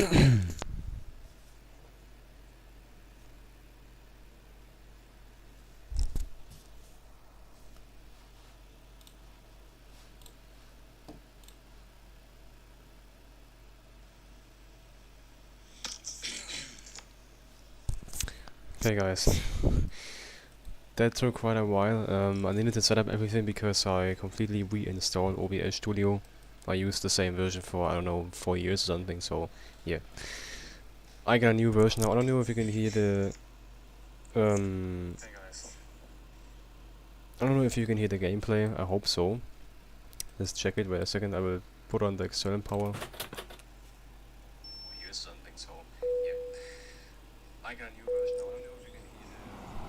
Okay guys, that took quite a while. I needed to set up everything because I completely reinstalled OBS Studio. I used the same version for, I don't know, 4 years or something, so yeah. I got a new version now. I don't know if you can hear the... I don't know if you can hear the gameplay. I hope so. Let's check it. Wait a second, I will put on the external power. Here's something, so yeah. I got a new version now. I don't know if you can hear the...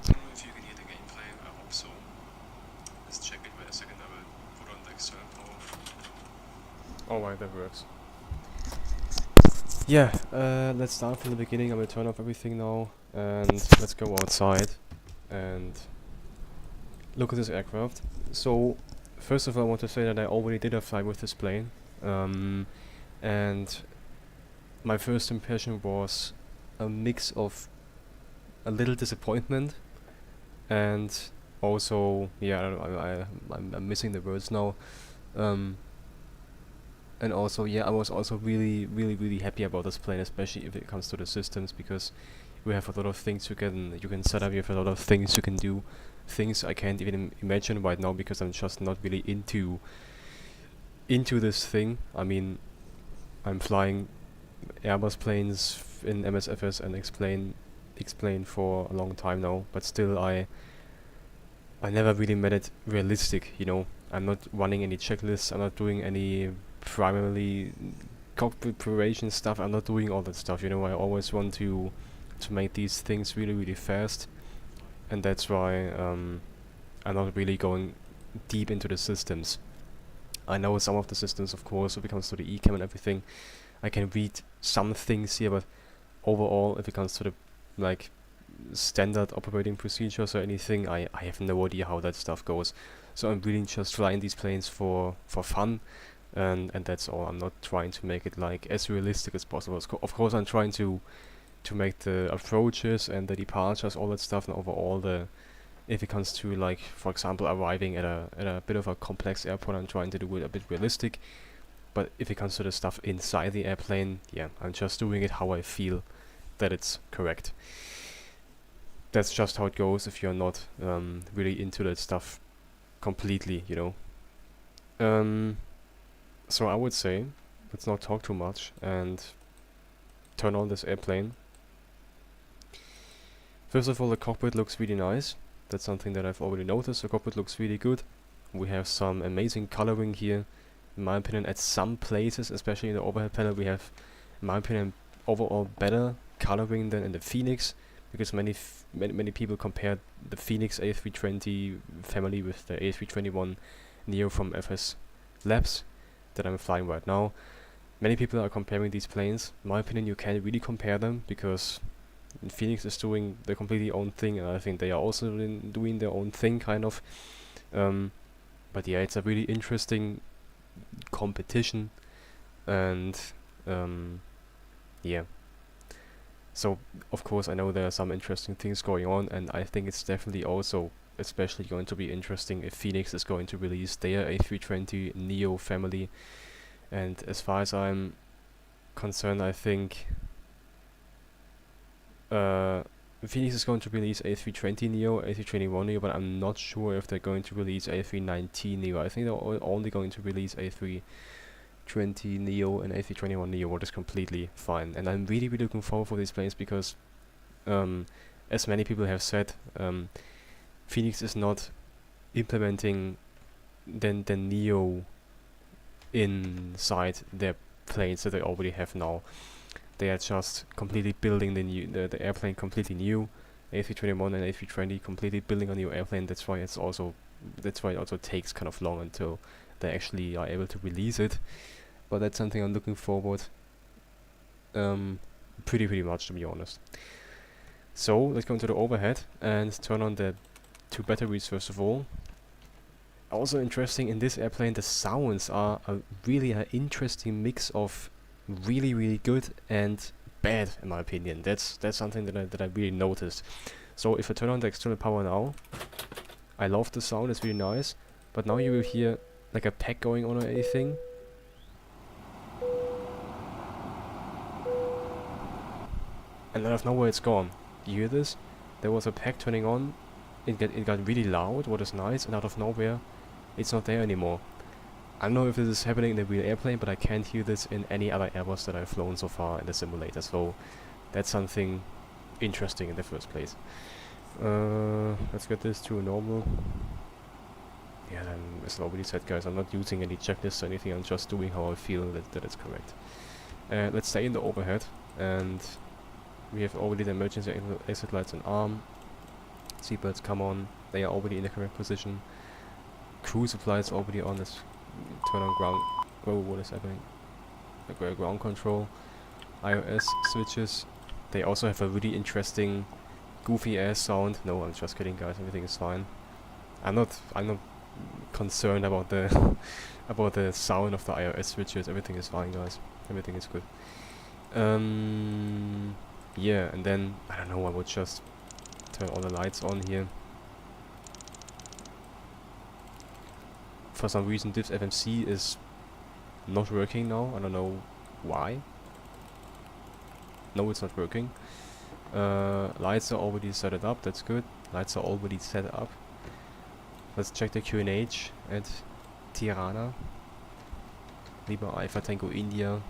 I don't know if you can hear the gameplay. I hope so. Let's check it. Wait a second, I will put on the external power. Alright, that works. Yeah, let's start from the beginning. I will turn off everything now and let's go outside and look at this aircraft. So, first of all, I want to say that I already did a flight with this plane, and my first impression was a mix of a little disappointment and also, yeah, I don't know, I'm missing the words now. And also, yeah, I was also really happy about this plane, especially if it comes to the systems, because we have a lot of things you can set up. You have a lot of things you can do, things I can't even imagine right now because I'm just not really into this thing. I mean, I'm flying Airbus planes in MSFS and explain for a long time now, but still I never really made it realistic, you know. I'm not running any checklists, I'm not doing any primarily cockpit preparation stuff, I'm not doing all that stuff, you know. I always want to make these things really fast, and that's why I'm not really going deep into the systems. I know some of the systems, of course, if it comes to the ECAM and everything. I can read some things here, but overall, if it comes to the like standard operating procedures or anything, I have no idea how that stuff goes. So I'm really just flying these planes for fun, and that's all. I'm not trying to make it like as realistic as possible. Of course, I'm trying to make the approaches and the departures, all that stuff, and overall if it comes to, like, for example, arriving at a bit of a complex airport, I'm trying to do it a bit realistic. But if it comes to the stuff inside the airplane, yeah, I'm just doing it how I feel that it's correct. That's just how it goes if you're not really into that stuff completely, you know. So I would say, let's not talk too much and turn on this airplane. First of all, the cockpit looks really nice. That's something that I've already noticed. The cockpit looks really good. We have some amazing coloring here. In my opinion, at some places, especially in the overhead panel, we have, in my opinion, overall better coloring than in the Phoenix, because many people compare the Phoenix A320 family with the A321neo from FSLabs that I'm flying right now. Many people are comparing these planes. In my opinion, you can't really compare them because Phoenix is doing their completely own thing, and I think they are also doing their own thing, kind of. But yeah, it's a really interesting competition, and yeah. So of course I know there are some interesting things going on, and I think it's definitely also especially going to be interesting if Phoenix is going to release their A320neo family. And as far as I'm concerned, I think Phoenix is going to release A320neo, A321neo, but I'm not sure if they're going to release A319neo. I think they're only going to release A320neo and A321neo, which is completely fine. And I'm really looking forward for these planes because, as many people have said, Phoenix is not implementing the neo inside their planes that they already have now. They are just completely building the airplane completely new. A321 and A320 completely building a new airplane. That's why it also takes kind of long until they actually are able to release it. But that's something I'm looking forward pretty much, to be honest. So let's go into the overhead and turn on the 2 batteries first of all. Also interesting in this airplane, the sounds are really an interesting mix of really good and bad, in my opinion. That's something that I really noticed. So if I turn on the external power now, I love the sound, it's really nice. But now you will hear like a pack going on or anything. And out of nowhere it's gone. You hear this? There was a pack turning on, it got really loud, what is nice, and out of nowhere it's not there anymore. I don't know if this is happening in the real airplane, but I can't hear this in any other Airbus that I've flown so far in the simulator, so that's something interesting in the first place. Let's get this to a normal. Yeah, then as I already said, guys, I'm not using any checklists or anything, I'm just doing how I feel that it's correct. Let's stay in the overhead, and we have already the emergency exit lights on arm. Seatbelts come on, they are already in the correct position. Crew supply is already on, let's turn on ground. Whoa, what is happening? Okay, ground control. iOS switches. They also have a really interesting goofy ass sound. No, I'm just kidding, guys, everything is fine. I'm not concerned about the about the sound of the iOS switches. Everything is fine, guys. Everything is good. Yeah, and then I don't know, I would just turn all the lights on here. For some reason this FMC is not working now. I don't know why. No, it's not working. Lights are already set it up, that's good. Lights are already set up. Let's check the QNH at Tirana. Lima Alpha Tango India.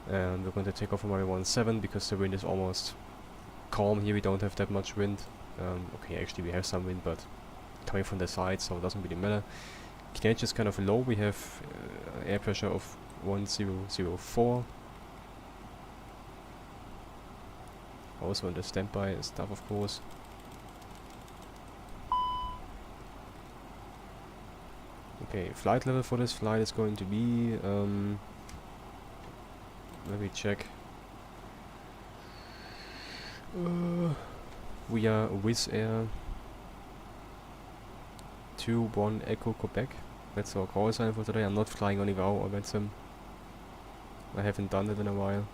And we're going to take off from runway 17 because the wind is almost calm here. We don't have that much wind. Okay, actually we have some wind, but coming from the side, so it doesn't really matter. QNH is kind of low. We have air pressure of 1004. Also in the standby stuff, of course. Okay, flight level for this flight is going to be let me check. We are Wizz Air 21 Echo Quebec. That's our call sign for today. I'm not flying on Ivao or Vetzim. I haven't done it in a while.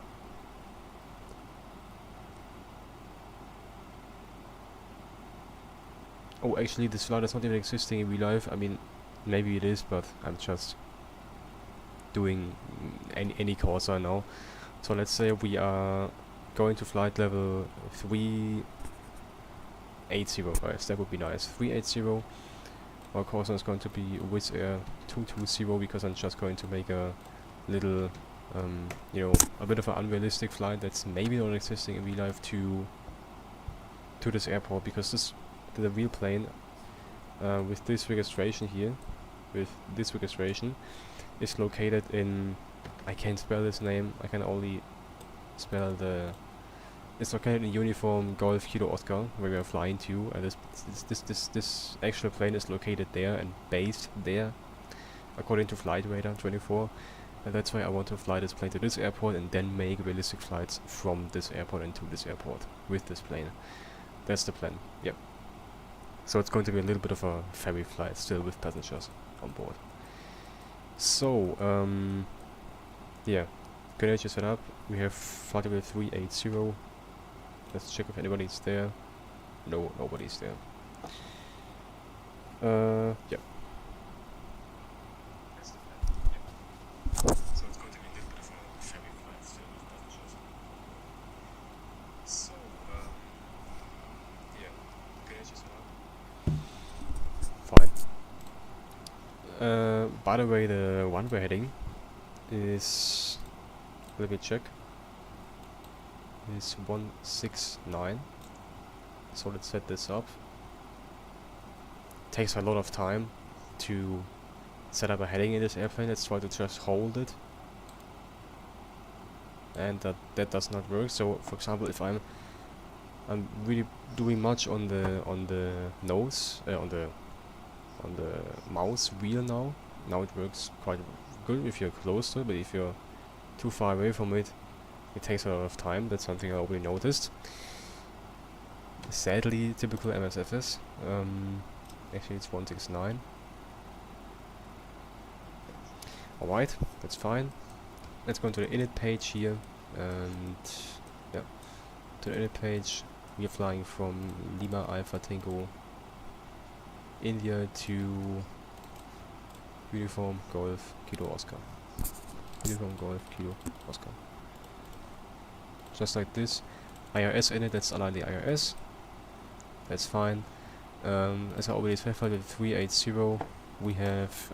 Oh, actually this flight is not even existing in real life. I mean, maybe it is, but I'm just doing any call sign now. So let's say we are going to flight level 380, guys. That would be nice. 380. Our call sign is going to be Wizz Air 220 because I'm just going to make a little, you know, a bit of an unrealistic flight that's maybe not existing in real life to this airport, because the real plane with this registration here, is located in, I can't spell this name, I can only spell it's located in uniform Golf Kilo Oscar, where we are flying to, and this actual plane is located there and based there, according to Flight Radar 24, and that's why I want to fly this plane to this airport and then make realistic flights from this airport into this airport with this plane. That's the plan, yep. So it's going to be a little bit of a ferry flight still with passengers on board. So, yeah, QNH is set up. We have flight level 380. Let's check if anybody's there. No, nobody's there. Yeah. That's the plan. Yep. So it's going to be a little bit of a ferry flight still with passengers. So, yeah, QNH is set up. Fine. By the way, the one we're heading is, let me check, is 169. So let's set this up. Takes a lot of time to set up a heading in this airplane. Let's try to just hold it, and that does not work. So for example, if I'm really doing much on the nose, on the mouse wheel now it works quite good if you're close to it, but if you're too far away from it, it takes a lot of time. That's something I already noticed. Sadly, typical MSFS. Actually it's 169. Alright, that's fine. Let's go to the init page here, and yeah, to the init page. We are flying from Lima Alpha Tango India to Uniform Golf Kilo Oscar. Uniform Golf Kilo Oscar. Just like this. IRS init, that's align the IRS. That's fine. As I already specified with 380, we have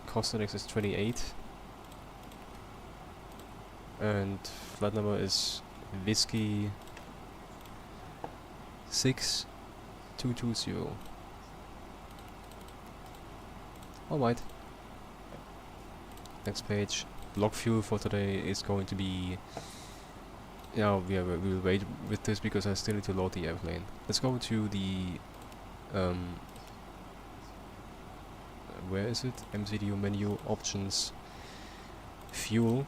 cost index is 28, and flight number is whiskey 6220. Alright. Next page. Log fuel for today is going to be... Yeah, we will wait with this because I still need to load the airplane. Let's go to the... where is it? MCDU menu, options, fuel,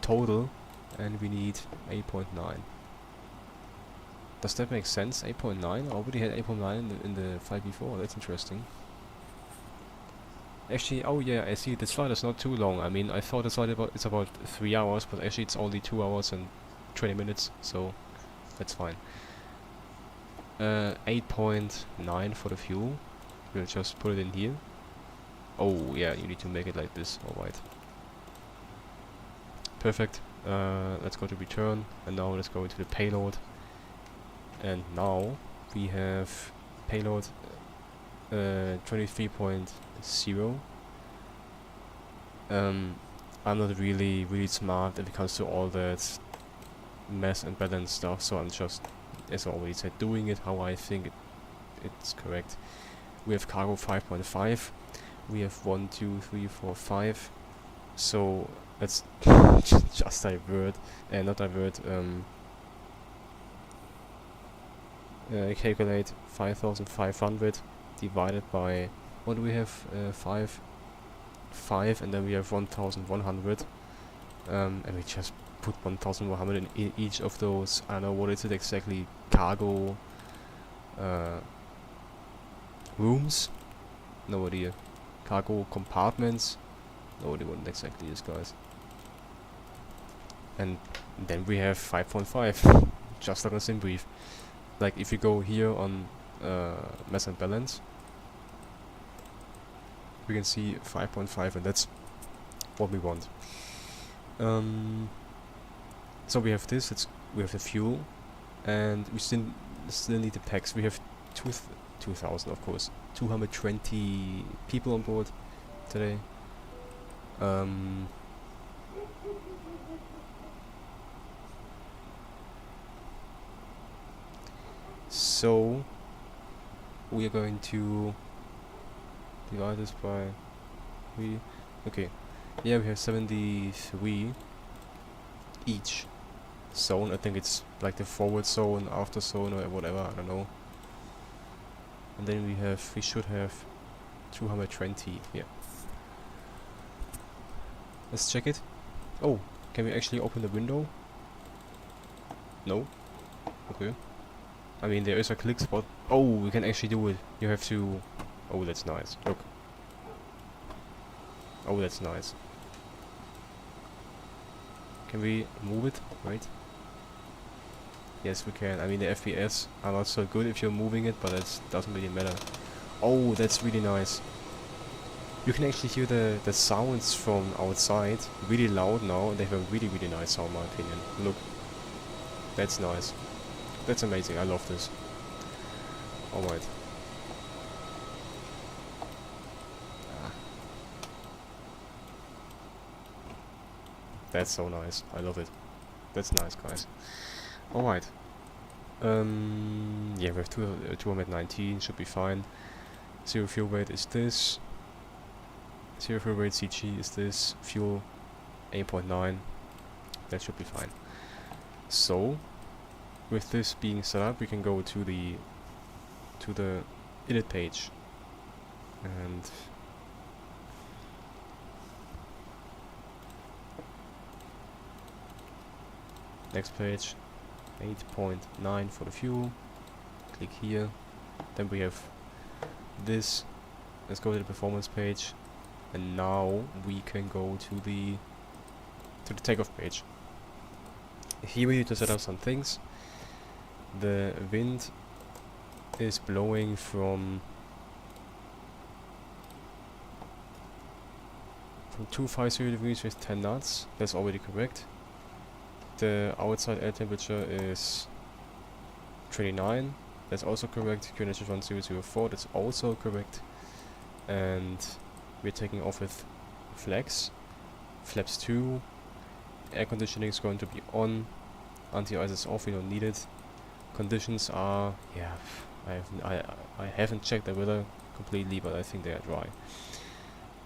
total, and we need 8.9. Does that make sense? 8.9? I already had 8.9 in the flight before. That's interesting. Actually, oh yeah, I see. This flight is not too long. I mean, I thought it's about 3 hours, but actually it's only 2 hours and 20 minutes, so that's fine. 8.9 for the fuel. We'll just put it in here. Oh yeah, you need to make it like this. Alright. Perfect. Let's go to return, and now let's go into the payload. And now we have payload 23.0. I'm not really smart when it comes to all that mass and balance stuff, so I'm just, as I already said, doing it how I think it's correct. We have cargo 5.5. We have 1, 2, 3, 4, 5. So let's just divert, not divert. Calculate 5,500 divided by, what do we have? 5, and then we have 1,100. And we just put 1,100 in each of those. I don't know what is it exactly. Cargo rooms? No idea. Cargo compartments? No idea what it exactly is, guys. And then we have 5.5. Just like a sim brief. Like if you go here on mass and balance, we can see 5.5, and that's what we want. So we have this. We have the fuel, and we still need the packs. We have 2,000, of course. 220 people on board today. So we are going to divide this by 3. Okay, yeah, we have 73 each zone. I think it's like the forward zone, after zone, or whatever, I don't know. And then we should have 220. Yeah, let's check it. Oh, can we actually open the window? No. Okay. I mean, there is a click spot. Oh, we can actually do it. You have to... Oh, that's nice. Look. Oh, that's nice. Can we move it? Right? Yes, we can. I mean, the FPS are not so good if you're moving it, but that doesn't really matter. Oh, that's really nice. You can actually hear the sounds from outside really loud now, and they have a really nice sound, in my opinion. Look. That's nice. That's amazing. I love this. Alright. That's so nice. I love it. That's nice, guys. Alright. Yeah, we have 219. Should be fine. Zero fuel weight is this. Zero fuel weight CG is this. Fuel 8.9. That should be fine. So, with this being set up, we can go to the init page, and next page, 8.9 for the fuel. Click here. Then we have this. Let's go to the performance page, and now we can go to the takeoff page. Here we need to set up some things. The wind is blowing from 250 degrees with 10 knots. That's already correct. The outside air temperature is 29. That's also correct. QNH is 1004. That's also correct. And we're taking off with flags. Flaps 2. Air conditioning is going to be on. Anti-ice is off. We don't need it. Conditions are, yeah, I haven't checked the weather completely, but I think they are dry.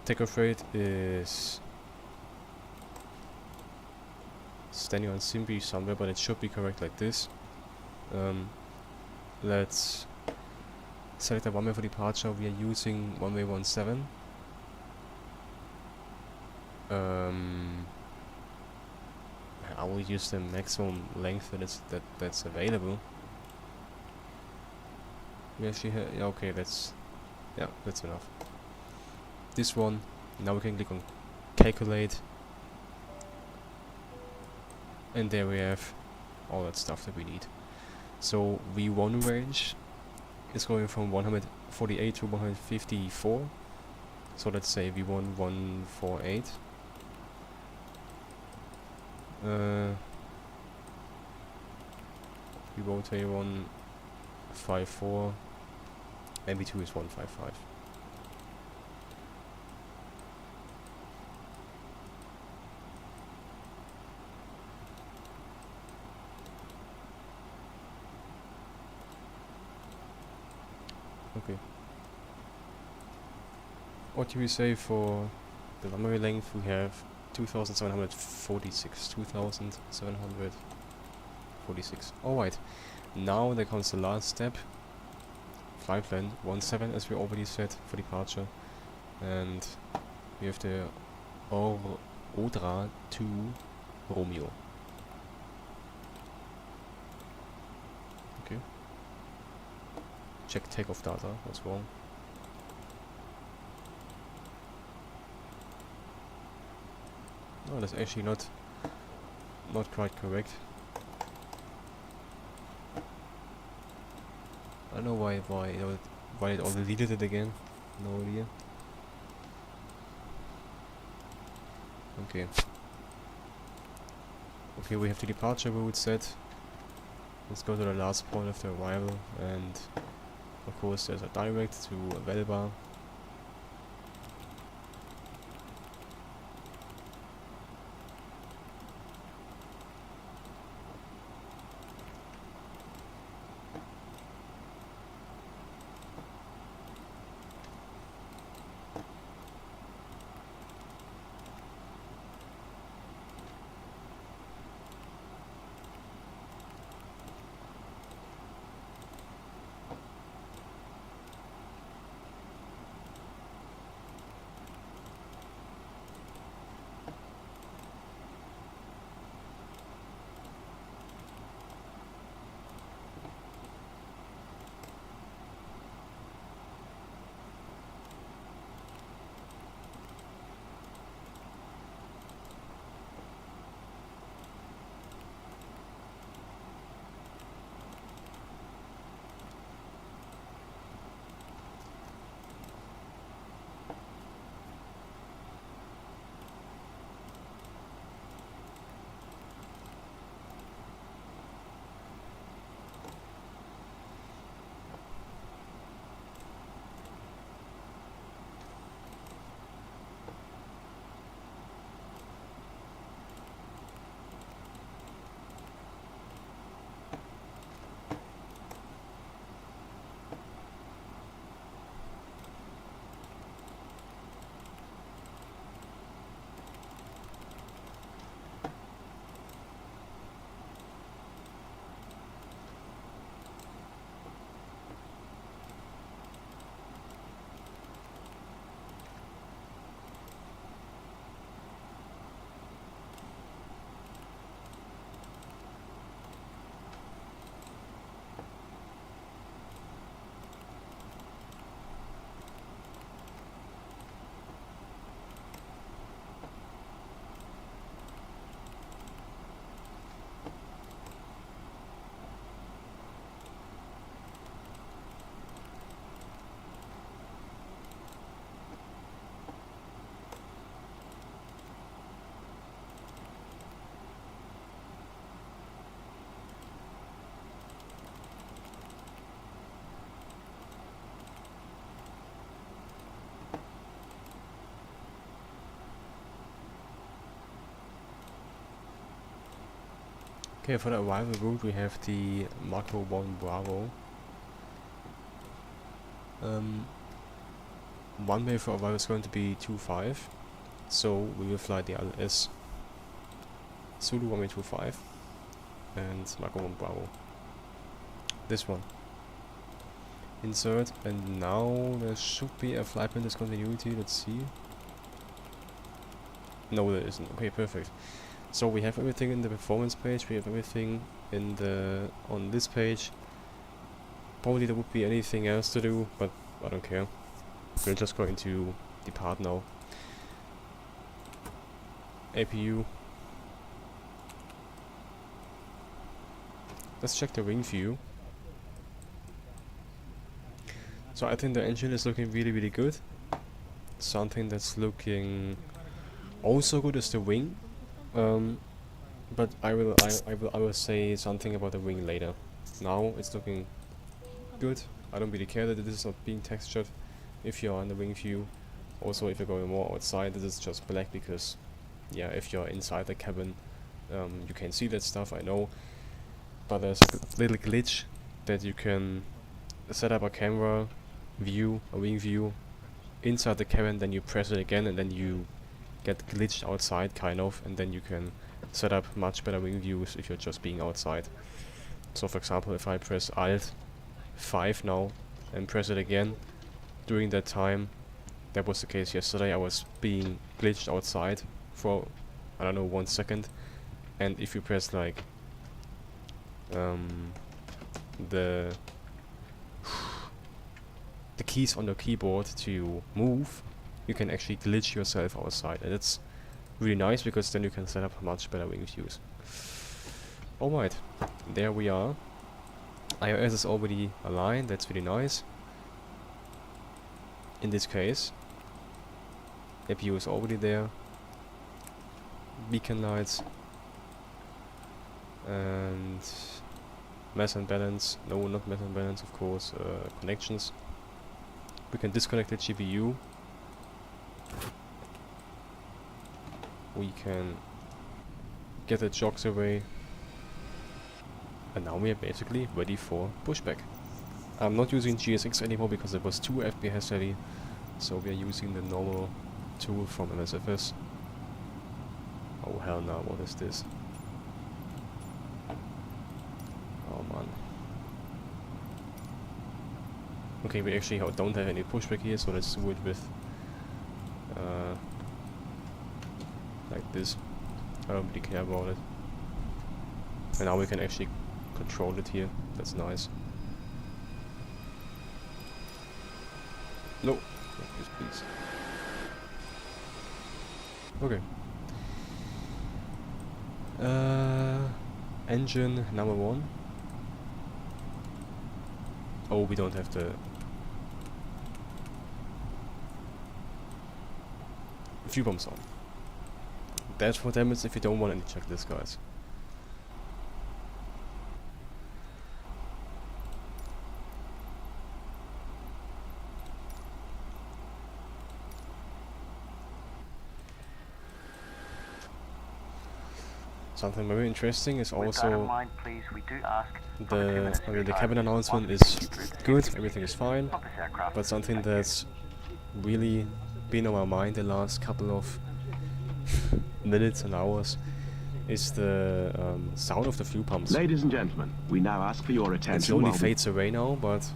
Takeoff rate is standing on simply somewhere, but it should be correct like this. Let's select a runway for departure. We are using runway 17. I will use the maximum length that's available. We actually yeah, okay, that's enough. This one, now we can click on calculate, and there we have all that stuff that we need. So V1 range is going from 148 to 154. So let's say V1 148. V1 154, and V2 is 155. Okay. What do we say for the runway length? We have 2746. 2746. Alright. Now there comes the last step. Flight plan 17, as we already said, for departure. And we have the Odra to Romeo. Okay. Check takeoff data. What's wrong? No, that's actually not quite correct. I don't know why it all deleted it again. No idea. Okay. Okay, we have the departure route set. Let's go to the last point of the arrival, and of course there's a direct to Velba. Okay, for the arrival route we have the Mako 1 Bravo. One way for arrival is going to be 25, so we will fly the LS Zulu 125 and Mako 1 Bravo. This one. Insert, and now there should be a flight plan discontinuity. Let's see. No, there isn't. Okay, perfect. So we have everything in the performance page. We have everything in the on this page. Probably there would be anything else to do, but I don't care. We're just going to depart now. APU. Let's check the wing view. So I think the engine is looking really good. Something that's looking also good is the wing. But I will say something about the wing later. Now it's looking good. I don't really care that this is not being textured if you're on the wing view. Also, if you're going more outside, this is just black because, yeah, if you're inside the cabin, you can see that stuff, I know. But there's a little glitch that you can set up a camera view, a wing view, inside the cabin, then you press it again and then you get glitched outside, kind of, and then you can set up much better wing views if you're just being outside. So for example, if I press Alt 5 now and press it again, during that time, that was the case yesterday, I was being glitched outside for, I don't know, 1 second, and if you press like the keys on the keyboard to move, you can actually glitch yourself outside, and it's really nice because then you can set up much better wing views. Alright, there we are. iOS is already aligned, that's really nice. In this case, APU is already there. Beacon lights and mass and balance. No, not mass and balance, of course. Connections. We can disconnect the GPU. We can get the jogs away. And now we are basically ready for pushback. I'm not using GSX anymore because it was too FPS heavy. So we are using the normal tool from MSFS. Oh hell no, what is this? Oh man. Okay, we actually don't have any pushback here, so let's do it with like this. I don't really care about it. And now we can actually control it here. That's nice. No, not this, please. Okay. Engine number 1. Oh, we don't have the fuel pumps on. That's what happens if you don't want any checklist, guys. Something very interesting is also the cabin announcement is good, everything is fine, but something that's really been on my mind the last couple of minutes and hours is the sound of the fuel pumps. Ladies and gentlemen, we now ask for your attention. It slowly fades away now, but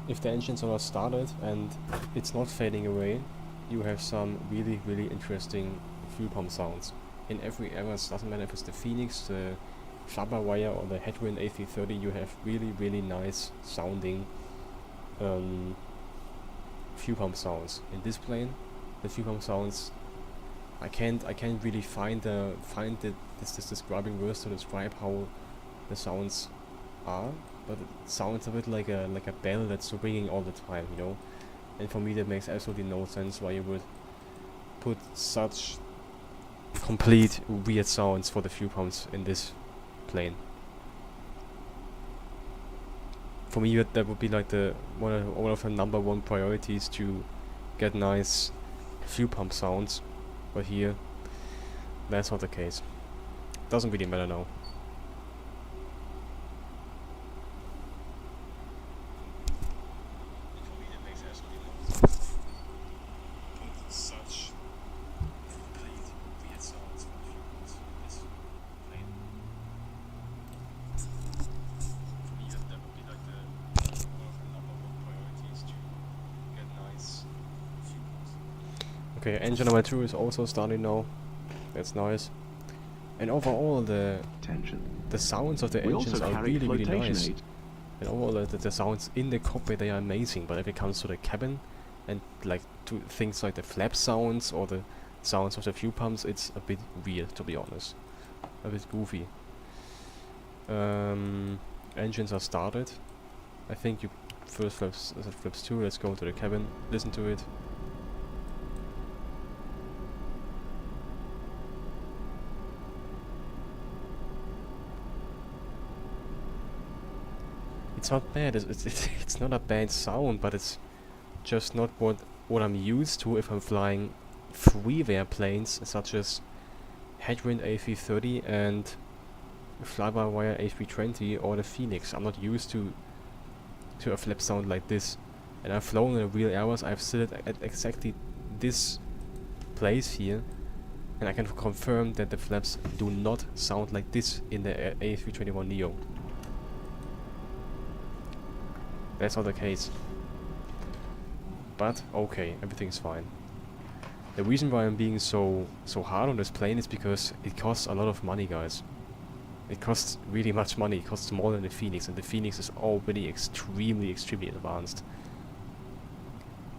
if the engines are not started and it's not fading away, you have some really interesting fuel pump sounds. In every era, it doesn't matter if it's the Phoenix, the Flubber Wire or the Headwind A330, you have really nice sounding fuel pump sounds. In this plane, the fuel pump sounds, I can't really find this describing words to describe how the sounds are, but it sounds a bit like a bell that's ringing all the time, you know. And for me that makes absolutely no sense why you would put such complete weird sounds for the fuel pumps in this plane. For me that would be like the one of the number 1 priorities, to get nice fuel pump sounds. But here That's not the case. Doesn't really matter now. Okay, engine number 2 is also starting now. That's nice. And overall, the sounds of the We engines also are carry really nice. flotation aids. And overall, the sounds in the cockpit, they are amazing. But if it comes to the cabin, and like to things like the flap sounds or the sounds of the fuel pumps, it's a bit weird, to be honest. A bit goofy. Engines are started. I think you first flaps 2. Let's go to the cabin, listen to it. It's not bad. It's not a bad sound, but it's just not what I'm used to if I'm flying free airplanes such as Headwind A330 and Fly-by-Wire A320 or the Phoenix. I'm not used to a flap sound like this, and I've flown in real hours. I've sit at exactly this place here, and I can confirm that the flaps do not sound like this in the A321neo. That's not the case. But okay, everything's fine. The reason why I'm being so hard on this plane is because it costs a lot of money, guys. It costs really much money. It costs more than the Phoenix, and the Phoenix is already extremely advanced.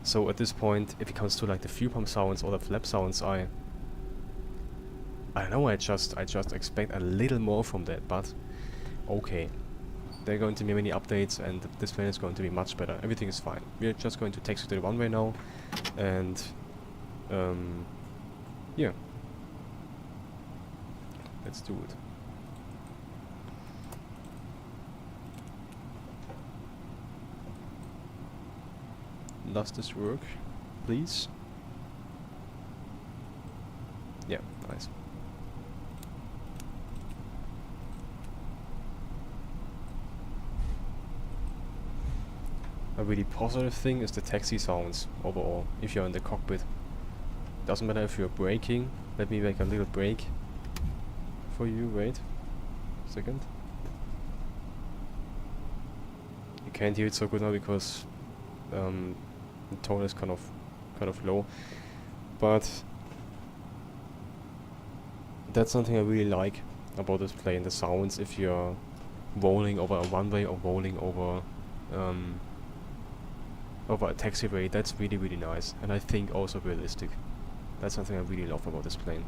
So at this point, if it comes to like the fuel pump sounds or the flap sounds, I don't know. I just expect a little more from that. But okay. There are going to be many updates, and this plane is going to be much better. Everything is fine. We're just going to taxi to the runway now, and yeah, let's do it. Does this work, please? Yeah, nice. A really positive thing is the taxi sounds overall, if you're in the cockpit. Doesn't matter if you're braking. Let me make a little break for you. Wait a second. You can't hear it so good now because the tone is kind of low. But that's something I really like about this plane, the sounds if you're rolling over a runway or rolling over a taxiway. That's really nice, and I think also realistic. That's something I really love about this plane.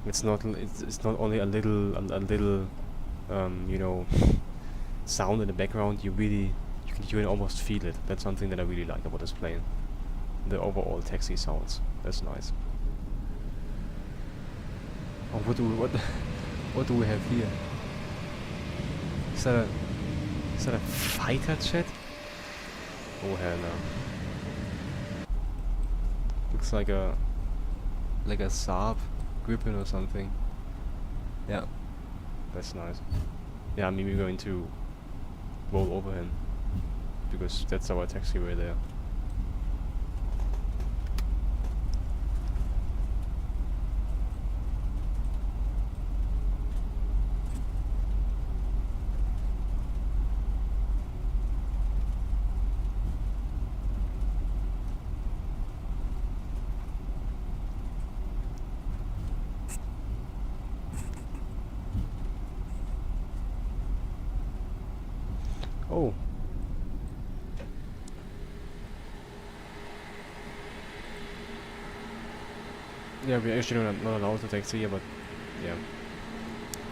It's not only a little you know, sound in the background. You can almost feel it. That's something that I really like about this plane. The overall taxi sounds. That's nice. Oh, what do we have here? Is that a fighter jet? Oh hell no. Looks like a Saab Gripen or something. Yeah. That's nice. Yeah, I mean we're going to roll over him because that's our taxiway there. Oh. Yeah, we're actually not allowed to taxi here, but yeah.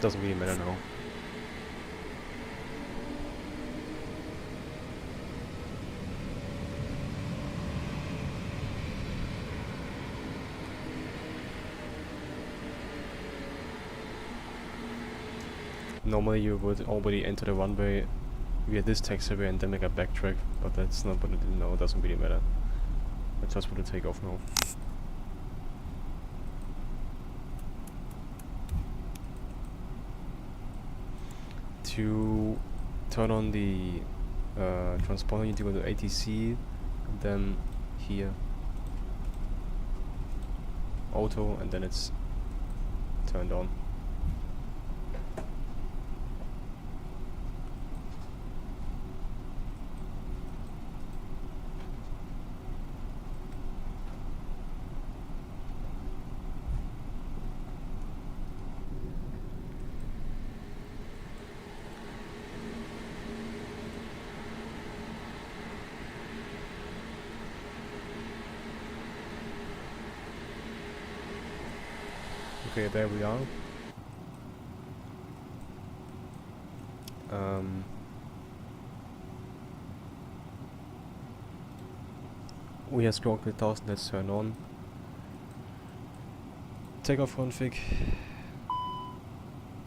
Doesn't really matter now. Normally you would already enter the runway via this taxiway and then make a backtrack, but that's not what it is now. It doesn't really matter. I just want to take off now. to turn on the transponder, you need to go to ATC, and then here auto, and then it's turned on. Okay, there we are. We have squawk 1000, let's turn on. Takeoff config.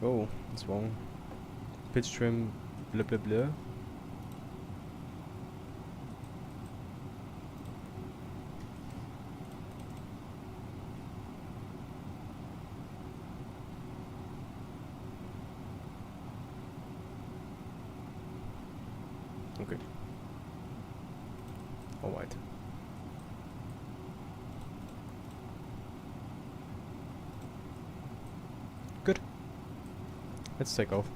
Oh, that's wrong. Pitch trim, blah blah blah. Okay. Alright. Good. Let's take off.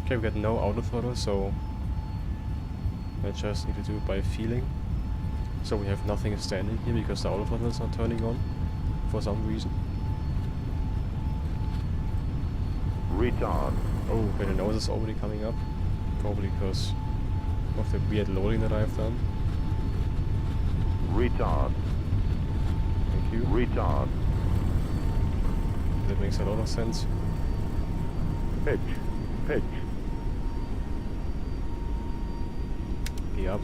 Okay, we got no autothrottle, so I just need to do it by feeling. So we have nothing standing here because the autothrottle is not turning on for some reason. Retard. Oh, okay, the nose is already coming up. Probably because of the weird loading that I've done. Retard. Thank you. Retard. That makes a lot of sense. Pitch. Pitch. Yep.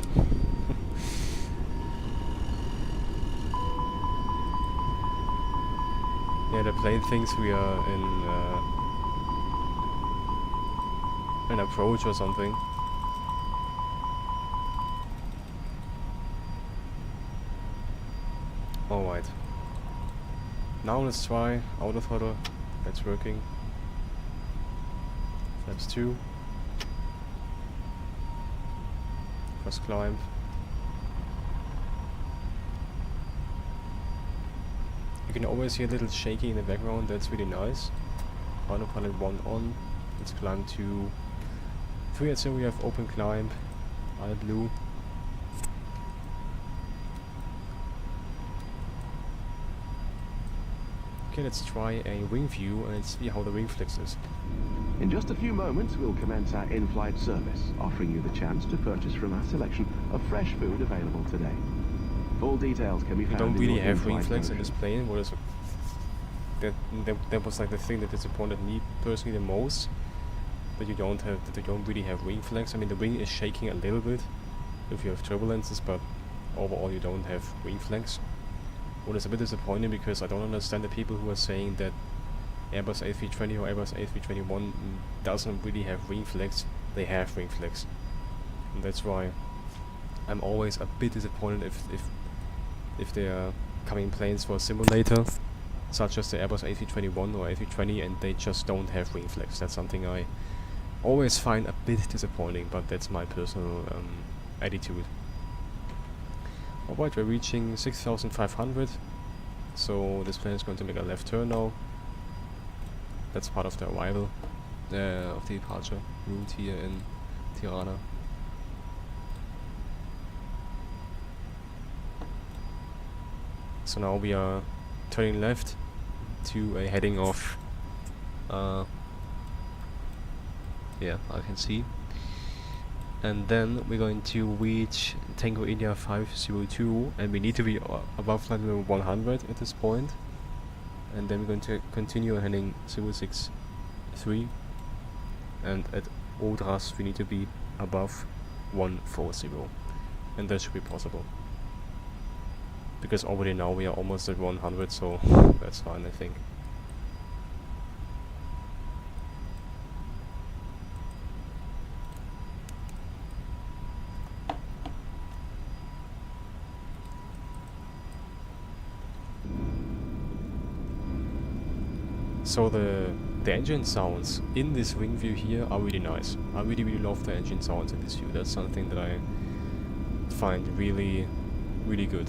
Yeah, the plane thinks we are in an approach or something. Alright. Now let's try autothrottle. That's working. Flaps 2. First climb. You can always hear a little shaking in the background, that's really nice. Autopilot 1 on. Let's climb to 3 at 0, we have open climb. All blue. Okay, let's try a wing view and see how the wing flex is. In just a few moments, we'll commence our in-flight service, offering you the chance to purchase from our selection of fresh food available today. Full details can be We found don't in really your have wing in-flight flex in brochure. this plane. What is that was like the thing that disappointed me personally the most. That you don't really have wing flex. I mean, the wing is shaking a little bit if you have turbulences, but overall you don't have wing flex. What is a bit disappointing because I don't understand the people who are saying that Airbus A320 or Airbus A321 doesn't really have wing flex. They have wing flex, and that's why I'm always a bit disappointed if they are coming planes for a simulator, such as the Airbus A321 or A320, and they just don't have wing flex. That's something I always find a bit disappointing, but that's my personal attitude. Alright, we're reaching 6,500, so this plane is going to make a left turn now. That's part of the arrival, of the departure route here in Tirana. So now we are turning left to a heading of, yeah, I can see. And then we're going to reach Tango India 502, and we need to be above flight level 100 at this point. And then we're going to continue heading 063, and at Odras we need to be above 140, and that should be possible. Because already now we are almost at 100, so that's fine, I think. So the engine sounds in this wing view here are really nice. I really love the engine sounds in this view. That's something that I find really good.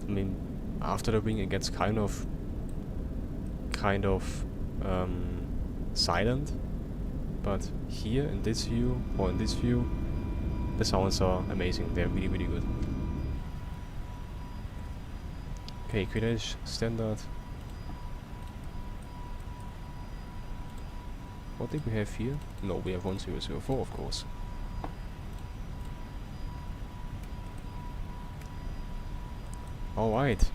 I mean, after the wing it gets kind of silent, but here in this view, or in this view, the sounds are amazing. They're really good. Okay, Kutaisi standard. What did we have here? No, we have 1004, of course. Alright.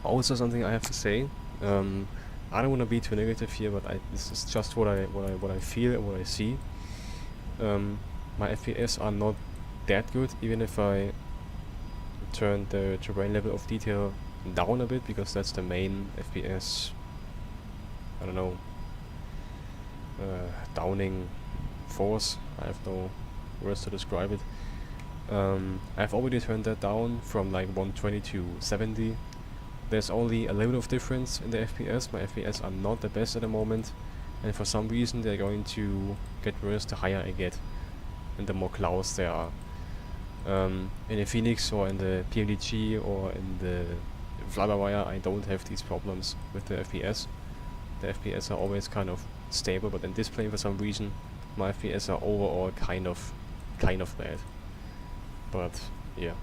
Also something I have to say. I don't want to be too negative here, but this is just what I feel and what I see. My FPS are not that good, even if I turn the terrain level of detail down a bit, because that's the main FPS, I don't know, downing force. I have no words to describe it. I've already turned that down from like 120 to 70. There's only a little bit of difference in the FPS. My FPS are not the best at the moment, and for some reason they're going to get worse the higher I get and the more clouds there are. In the Phoenix or in the PMDG or in the Flybywire, I don't have these problems with the FPS. The FPS are always kind of stable, but in this plane for some reason my FPS are overall kind of bad. But yeah,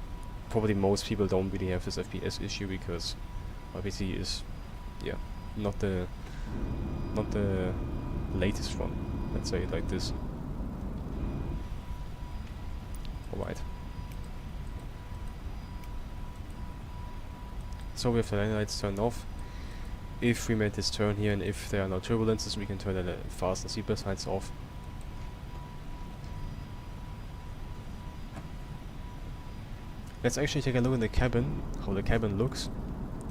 probably most people don't really have this FPS issue because my PC is, yeah, not the latest one. Let's say it like this. Alright. So we have the landing lights turned off. If we made this turn here and if there are no turbulences, we can turn the fast and seatbelt signs off. Let's actually take a look in the cabin, how the cabin looks.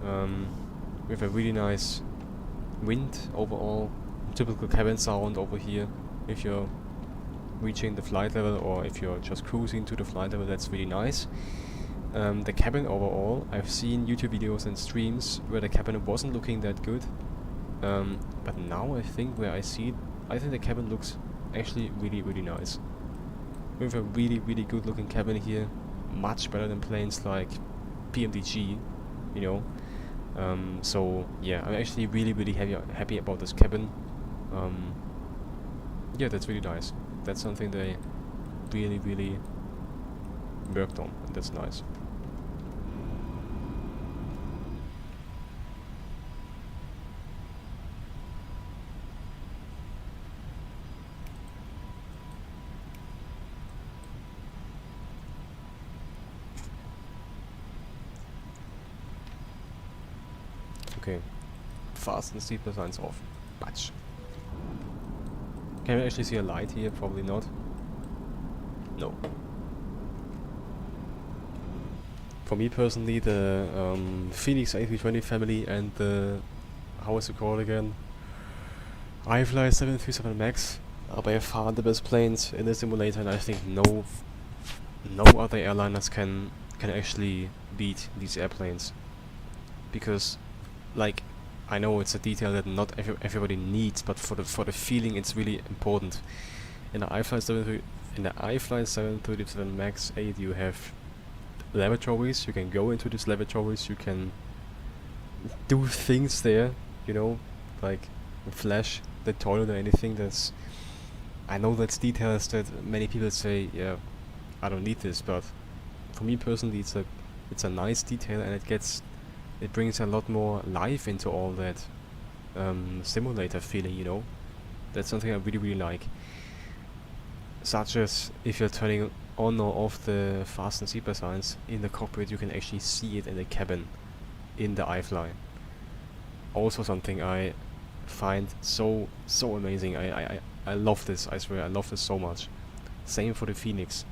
We have a really nice wind overall, typical cabin sound over here. If you're reaching the flight level or if you're just cruising to the flight level, that's really nice. The cabin overall, I've seen YouTube videos and streams where the cabin wasn't looking that good. But now I think where I see it, I think the cabin looks actually really nice. We have a really good looking cabin here. Much better than planes like PMDG, you know. So yeah, I'm actually really happy about this cabin. Yeah, that's really nice. That's something they really worked on, and that's nice. Okay, fast and seatbelt signs off. Batch. Can we actually see a light here? Probably not. No. For me personally, the Phoenix A320 family and the, how is it called again? iFly 737 Max are by far the best planes in the simulator, and I think no other airliners can actually beat these airplanes. Because, like, I know it's a detail that not everybody needs, but for the feeling, it's really important. In the iFly 737 Max 8, you have lavatories. You can go into these lavatories. You can do things there, you know, like flash the toilet or anything. That's, I know that's details that many people say, yeah, I don't need this, but for me personally, it's a nice detail, and it brings a lot more life into all that simulator feeling, you know. That's something I really like. Such as if you're turning on or off the fast and seatbelt signs in the cockpit, you can actually see it in the cabin in the iFly. Also something I find so amazing. I love this, I swear, I love this so much. Same for the Phoenix.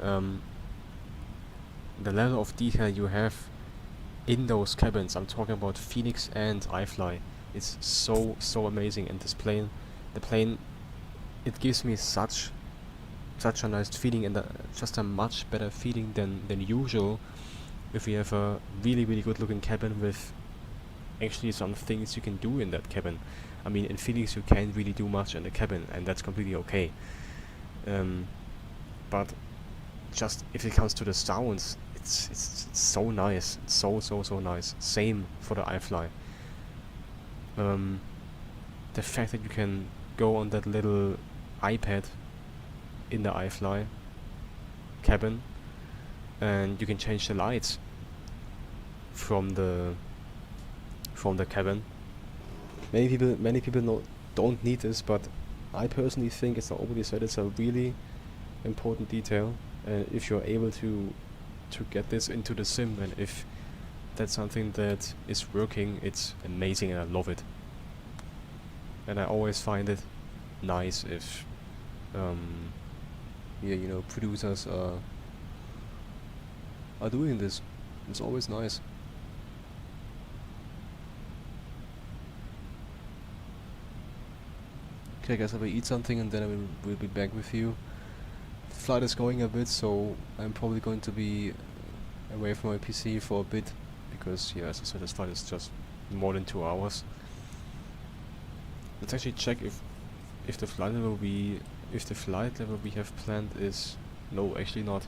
The level of detail you have in those cabins, I'm talking about Phoenix and iFly, it's so amazing. And this plane, the plane, it gives me such a nice feeling, and just a much better feeling than usual if we have a really good looking cabin with actually some things you can do in that cabin. I mean, in Felix you can't really do much in the cabin, and that's completely okay. But just if it comes to the sounds, it's so nice. It's so nice. Same for the iFly. The fact that you can go on that little iPad in the iFly cabin, and you can change the lights from the cabin. Many people don't need this, but I personally think, as I already said, it's a really important detail. And if you're able to get this into the sim, and if that's something that is working, it's amazing, and I love it. And I always find it nice if producers are doing this. It's always nice. Okay, guys, I will eat something and then I will be back with you. The flight is going a bit, so I'm probably going to be away from my PC for a bit, because yeah, as I said, this flight is just more than 2 hours. Let's actually check if the flight level we have planned is no, actually not.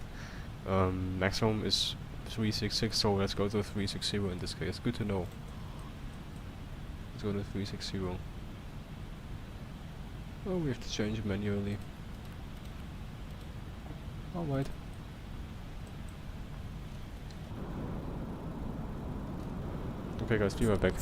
Maximum is 366, so let's go to 360 in this case. Good to know. Let's go to 360. Oh, we have to change it manually. Alright. Okay guys, be right back.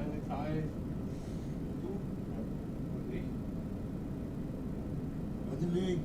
LATI. Wat een leuk.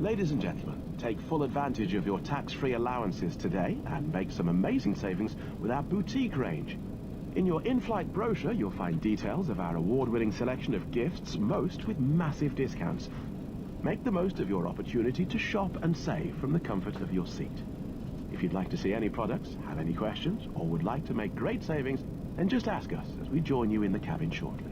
Ladies and gentlemen, take full advantage of your tax-free allowances today and make some amazing savings with our boutique range. In your in-flight brochure, you'll find details of our award-winning selection of gifts, most with massive discounts. Make the most of your opportunity to shop and save from the comfort of your seat. If you'd like to see any products, have any questions, or would like to make great savings, then just ask us as we join you in the cabin shortly.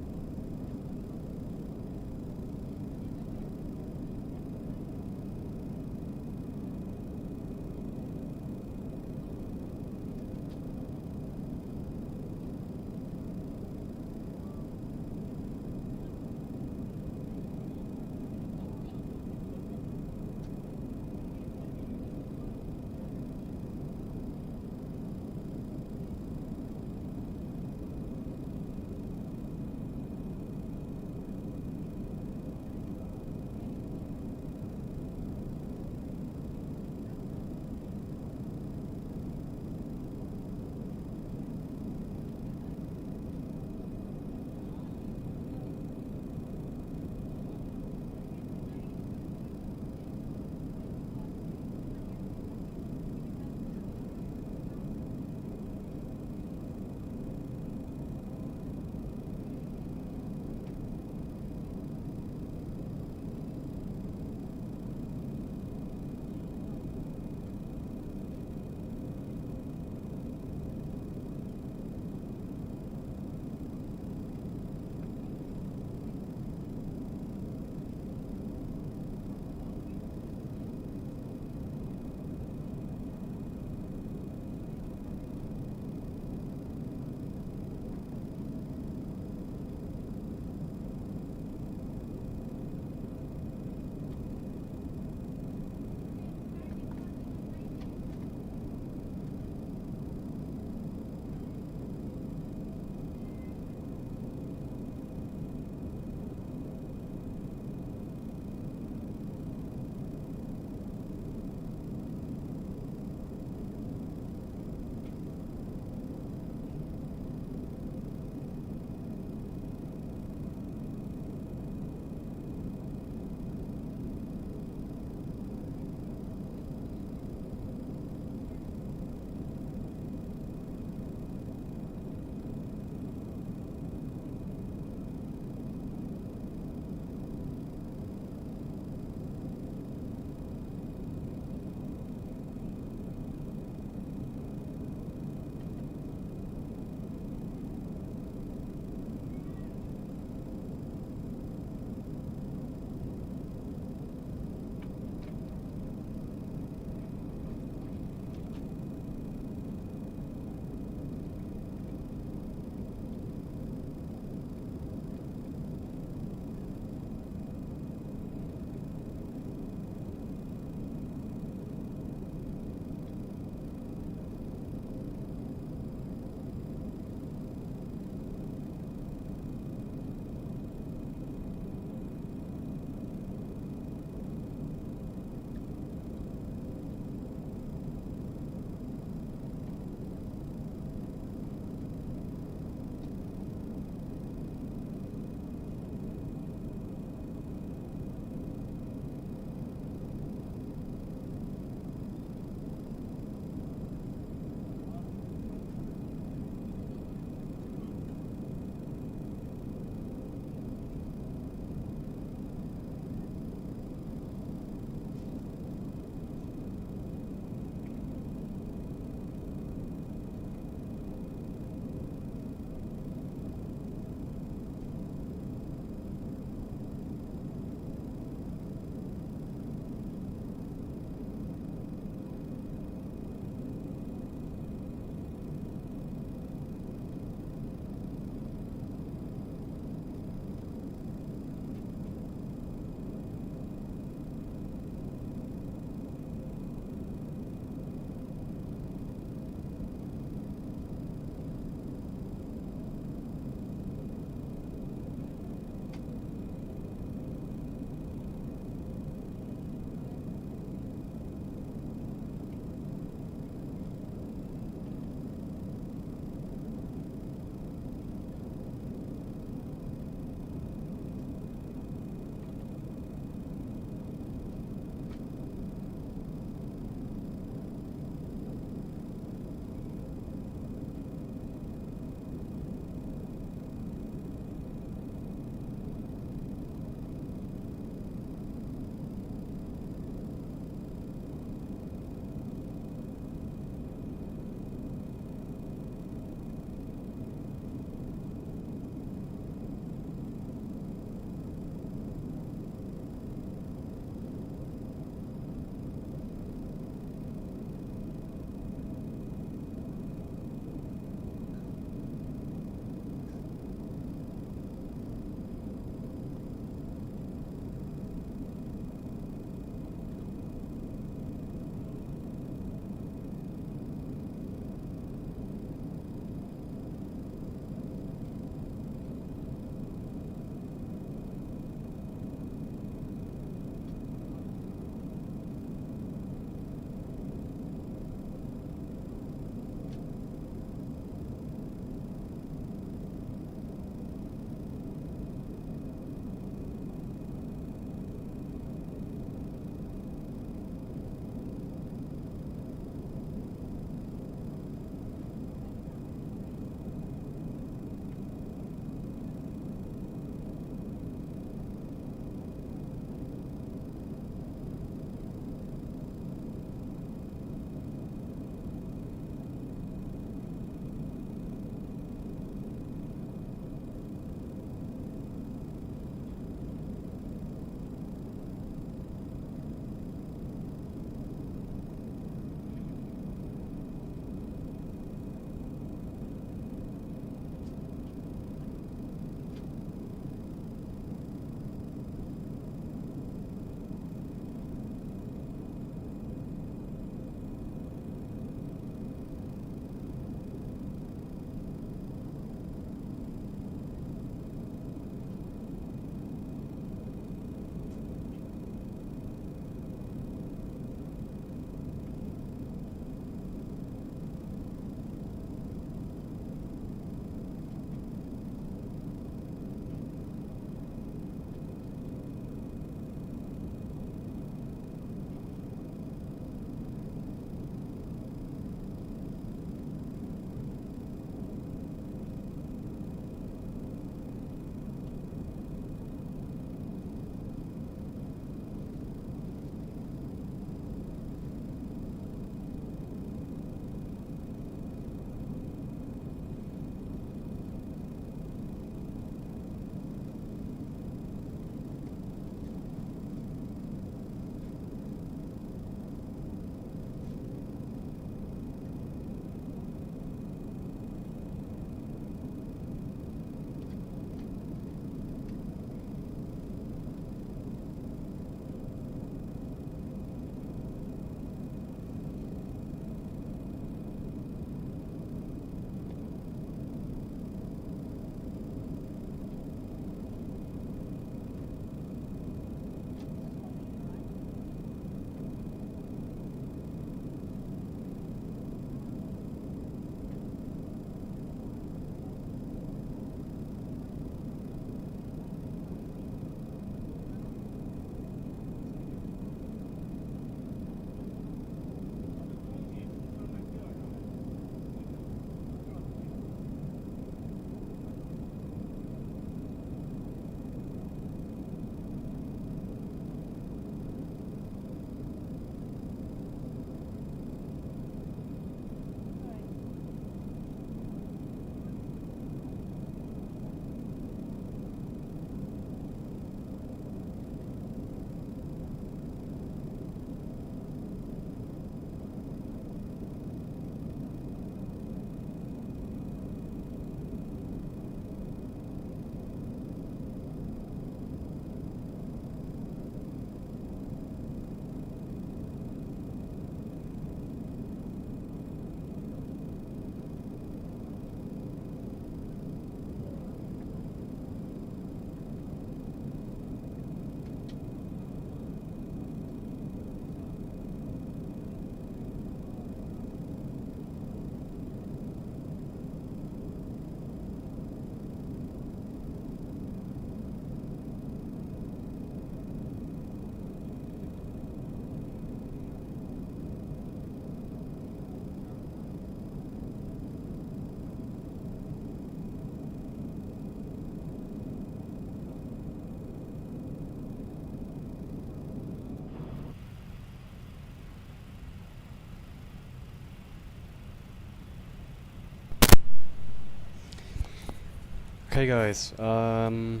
Okay guys, I'm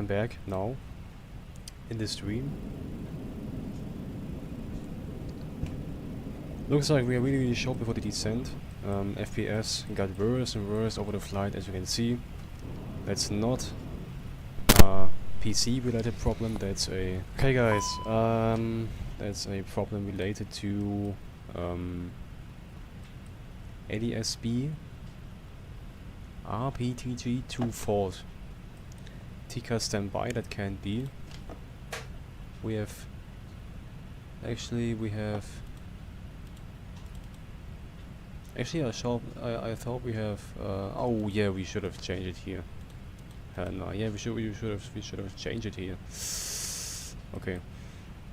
back now in the stream. Looks like we are really short before the descent. FPS got worse and worse over the flight, as you can see. That's not a PC related problem, that's a... Okay guys, that's a problem related to ADSB RPTG24. TK standby, that can't be. We have... Actually, we have... Actually, I thought we have... oh yeah, we should have changed it here. No, yeah, we should have changed it here. Okay.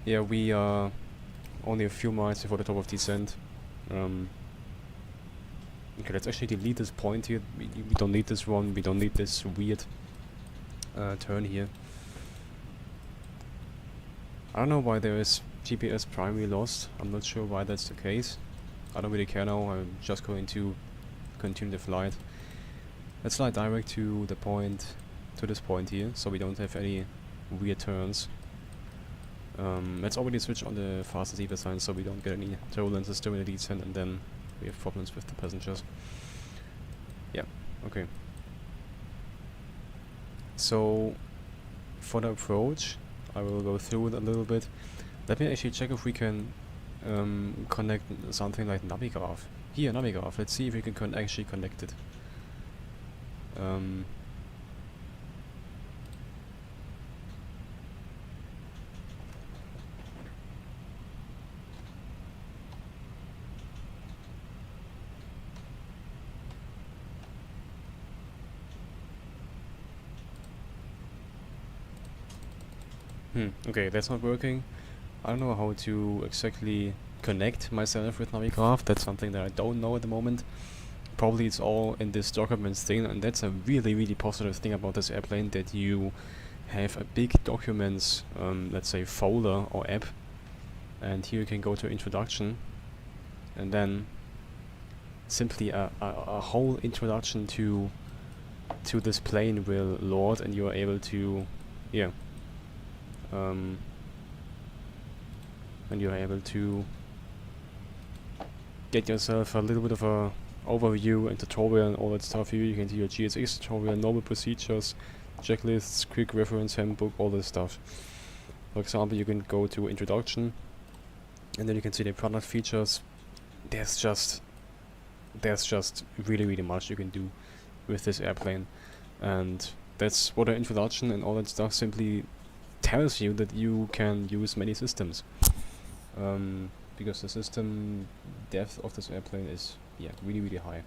Yeah, we are only a few miles before the top of descent. Okay, let's actually delete this point here. We don't need this one. We don't need this weird turn here. I don't know why there is GPS primary lost. I'm not sure why that's the case. I don't really care now. I'm just going to continue the flight. Let's fly direct to the point, to this point here, so we don't have any weird turns. Let's already switch on the fast and safer sign so we don't get any turbulences during the descent and then we have problems with the passengers. Yeah, okay. So, for the approach, I will go through it a little bit. Let me actually check if we can connect something like Navigraph. Here, Navigraph. Let's see if we can actually connect it. Okay, that's not working. I don't know how to exactly connect myself with Navigraph. That's something that I don't know at the moment. Probably it's all in this documents thing, and that's a really positive thing about this airplane, that you have a big documents, let's say folder or app, and here you can go to introduction, and then simply a whole introduction to this plane will load, and you are able to, yeah, and you are able to get yourself a little bit of a overview and tutorial and all that stuff. Here you can see your GSX tutorial, normal procedures, checklists, quick reference handbook, all this stuff. For example, you can go to introduction and then you can see the product features. There's just really much you can do with this airplane, and that's what an introduction and all that stuff simply tells you, that you can use many systems, because the system depth of this airplane is really high.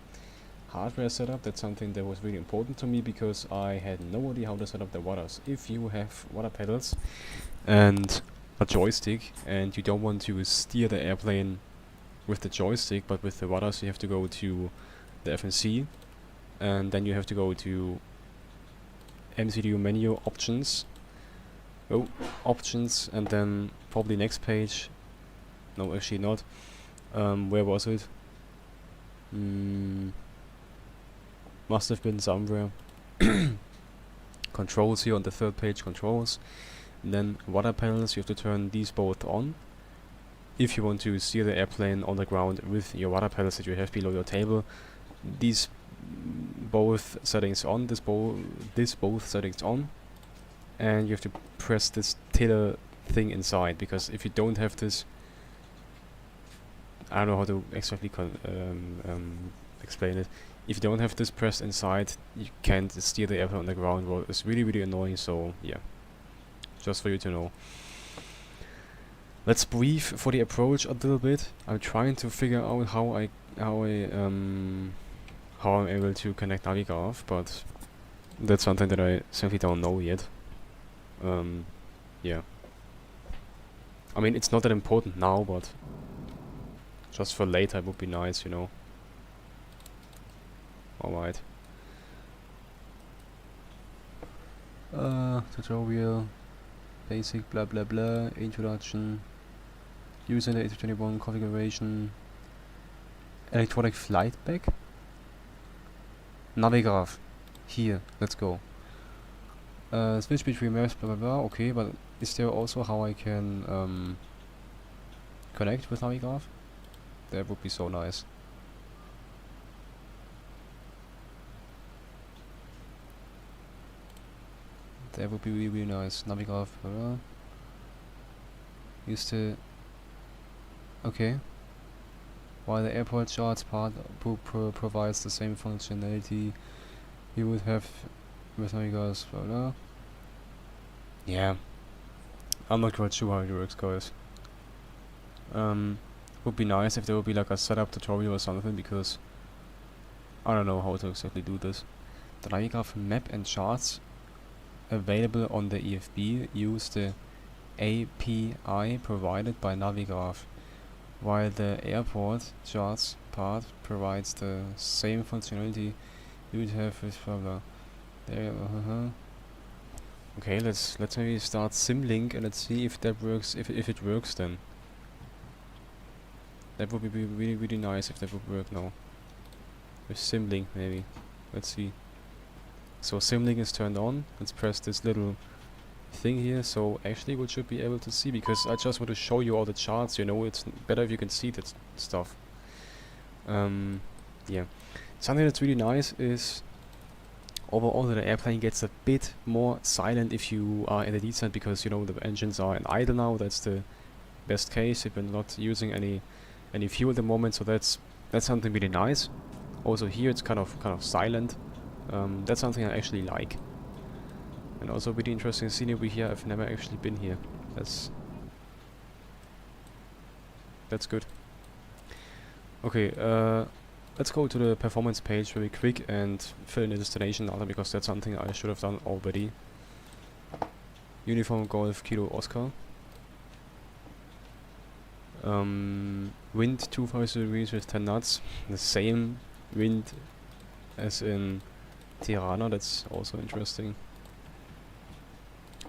Hardware setup, that's something that was really important to me because I had no idea how to set up the rudders. If you have rudder pedals and a joystick and you don't want to steer the airplane with the joystick but with the rudders, you have to go to the FNC and then you have to go to MCDU menu options. Options, and then probably next page. No, actually not. Where was it? Must have been somewhere. Controls here on the third page, controls. And then rudder panels, you have to turn these both on. If you want to steer the airplane on the ground with your rudder pedals that you have below your table, these both settings on, this both settings on. And you have to press this tiller thing inside, because if you don't have this, I don't know how to exactly explain it. If you don't have this pressed inside, you can't steer the airplane on the ground. Well, it's really annoying. So yeah, just for you to know. Let's brief for the approach a little bit. I'm trying to figure out how I'm able to connect Navigraph, but that's something that I simply don't know yet. Yeah. I mean, it's not that important now, but just for later it would be nice, you know. Alright. Tutorial, basic, blah blah blah, introduction, using the A321 configuration, electronic flight back, Navigraph. Here, let's go. Switch between maps, blah blah blah. Okay, but is there also how I can connect with Navigraph? That would be so nice. That would be really, really nice. Navigraph, blah blah. Use the... Okay. While the airport charts part provides the same functionality you would have with Navigraph, blah blah. Yeah. I'm not quite sure how it works, guys. Would be nice if there would be like a setup tutorial or something, because I don't know how to exactly do this. The Navigraph map and charts available on the EFB use the API provided by Navigraph, while the airport charts part provides the same functionality you would have with blah blah. There, Okay, let's maybe start Symlink and let's see if that works. If it works, then that would be really, really nice if that would work now. With Symlink, maybe. Let's see. So Symlink is turned on. Let's press this little thing here. So actually we should be able to see, because I just want to show you all the charts. You know, it's better if you can see that stuff. Yeah. Something that's really nice is overall the airplane gets a bit more silent if you are in the descent, because you know the engines are in idle now. That's the best case if you're not using any fuel at the moment. So that's something really nice. Also here it's kind of silent. That's something I actually like. And also really interesting scenery here. I've never actually been here. That's good. Okay, let's go to the performance page very quick and fill in the destination data, because that's something I should have done already. Uniform Golf Kilo Oscar. Wind 250 degrees with 10 knots. The same wind as in Tirana. That's also interesting.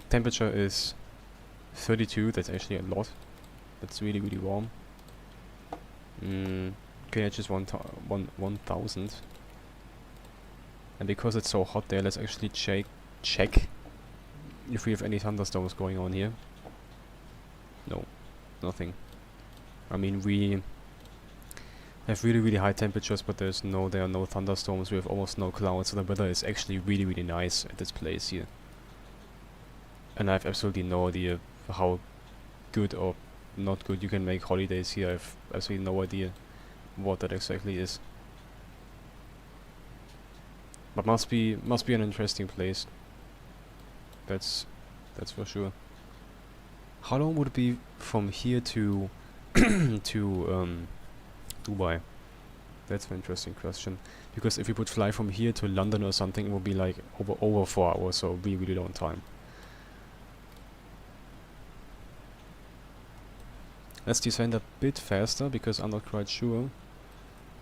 Temperature is 32. That's actually a lot. That's really, really warm. KH is 1000. And because it's so hot there, let's actually check if we have any thunderstorms going on here. No, nothing. I mean, we have really, really high temperatures, but there are no thunderstorms. We have almost no clouds, so the weather is actually really, really nice at this place here. And I have absolutely no idea how good or not good you can make holidays here. I have absolutely no idea what that exactly is. But must be an interesting place. That's for sure. How long would it be from here to to Dubai? That's an interesting question. Because if we would fly from here to London or something, it would be like over 4 hours, so really, really long time. Let's descend a bit faster, because I'm not quite sure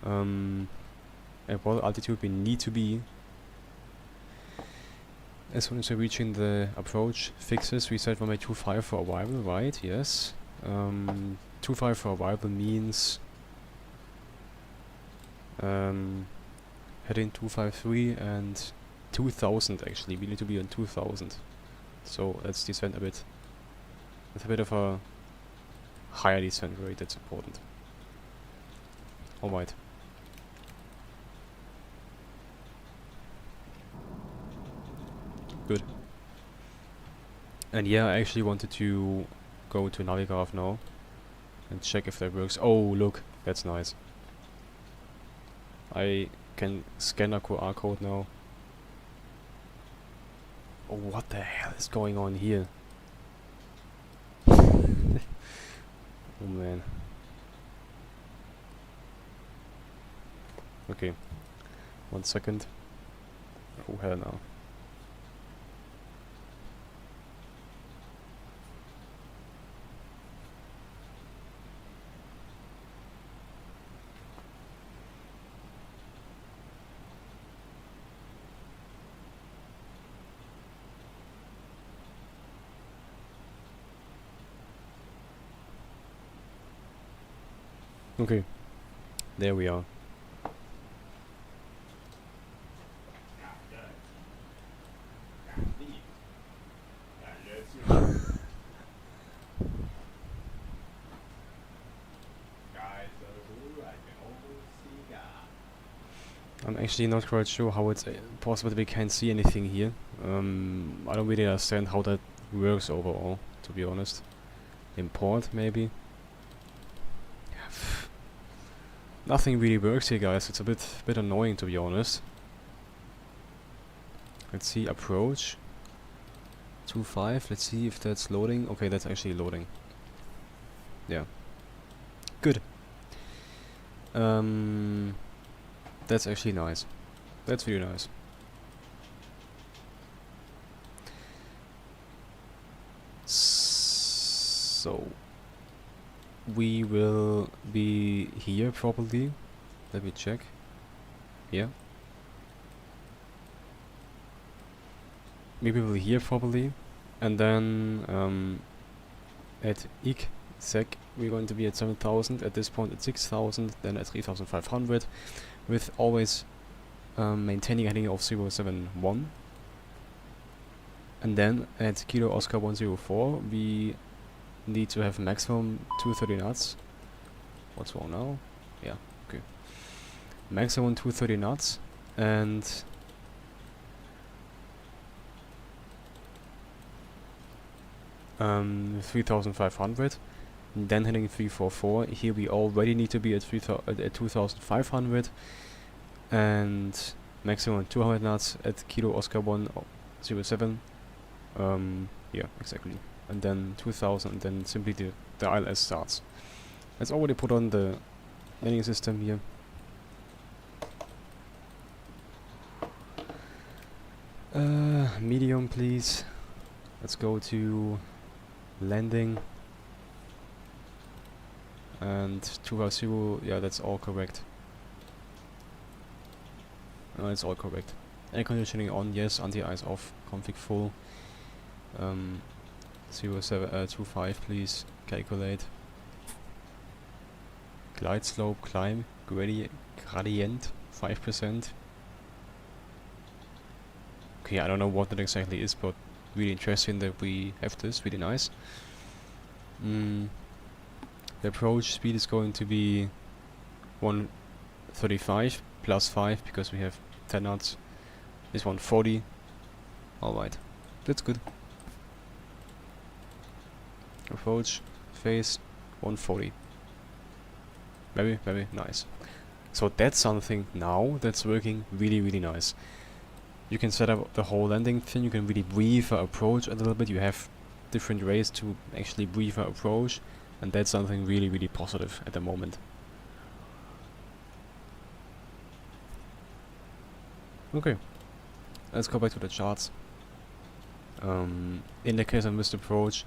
at what altitude we need to be. As soon as we're reaching the approach fixes, we set 1.25 for arrival, right? Yes. 25 for arrival means heading 253 and 2000 actually. We need to be on 2000. So let's descend a bit. With a bit of a higher descent rate, that's important. Alright. Good. And yeah, I actually wanted to go to Navigraph now and check if that works. Oh, look, that's nice. I can scan a QR code now. Oh, what the hell is going on here? Oh man. Okay. 1 second. Oh hell no. Okay. There we are. I'm actually not quite sure how it's possible that we can't see anything here. I don't really understand how that works overall, to be honest. Import, maybe? Nothing really works here, guys. It's a bit annoying, to be honest. Let's see, approach. 2.5, let's see if that's loading. Okay, that's actually loading. Yeah. Good. That's actually nice. That's really nice. So we will be here probably. Let me check. Yeah. Maybe we'll be here probably. And then at sec we're going to be at 7,000, at this point at 6,000, then at 3,500, with always maintaining a heading of 071. And then at Kilo Oscar 104 we need to have maximum 230 knots. What's wrong now? Yeah, okay. Maximum 230 knots and 3,500. Then heading 344. Here we already need to be at 2,500 and maximum 200 knots at Kilo Oscar 107. Yeah, exactly. And then 2,000, and then simply the ILS starts. Let's already put on the landing system here. Medium, please. Let's go to landing. And 250, yeah, that's all correct. It's all correct. Air conditioning on, yes. Anti-ice off. Config full. 25, please. Calculate. Glide slope, climb, gradient, 5%. Okay, I don't know what that exactly is, but really interesting that we have this. Really nice. The approach speed is going to be 135 plus 5 because we have 10 knots. This 140. Alright, that's good. Approach phase 140. Very, very nice. So that's something now that's working really, really nice. You can set up the whole landing thing. You can really brief our approach a little bit. You have different ways to actually brief our approach, and that's something really, really positive at the moment. Okay, let's go back to the charts. In the case of missed approach,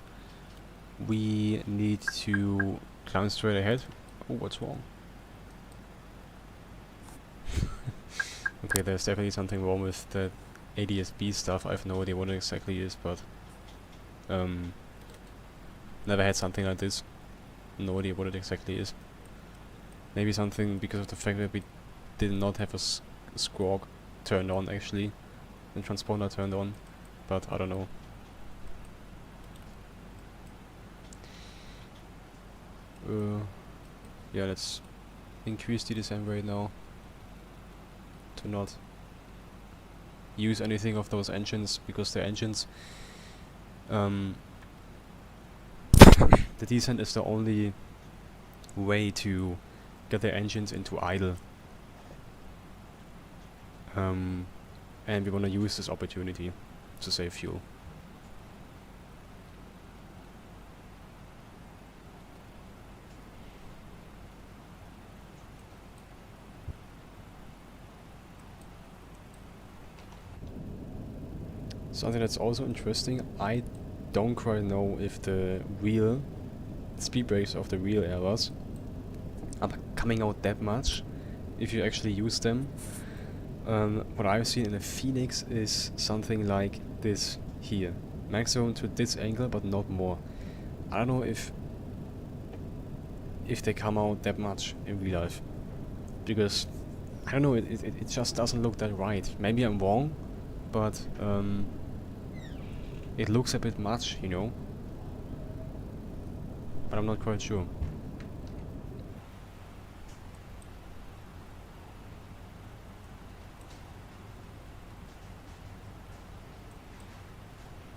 we need to climb straight ahead. Oh, what's wrong? Okay, there's definitely something wrong with the ADS-B stuff. I have no idea what it exactly is, but never had something like this. No idea what it exactly is. Maybe something because of the fact that we did not have a squawk turned on actually, and transponder turned on, but I don't know. Yeah, let's increase the descent rate now to not use anything of those engines, because they're engines. The descent is the only way to get their engines into idle. And we want to use this opportunity to save fuel. Something that's also interesting, I don't quite know if the real speed breaks of the real errors are coming out that much if you actually use them. What I've seen in the Phoenix is something like this here. Maximum to this angle, but not more. I don't know if they come out that much in real life. Because, I don't know, it just doesn't look that right. Maybe I'm wrong, but it looks a bit much, you know. But I'm not quite sure.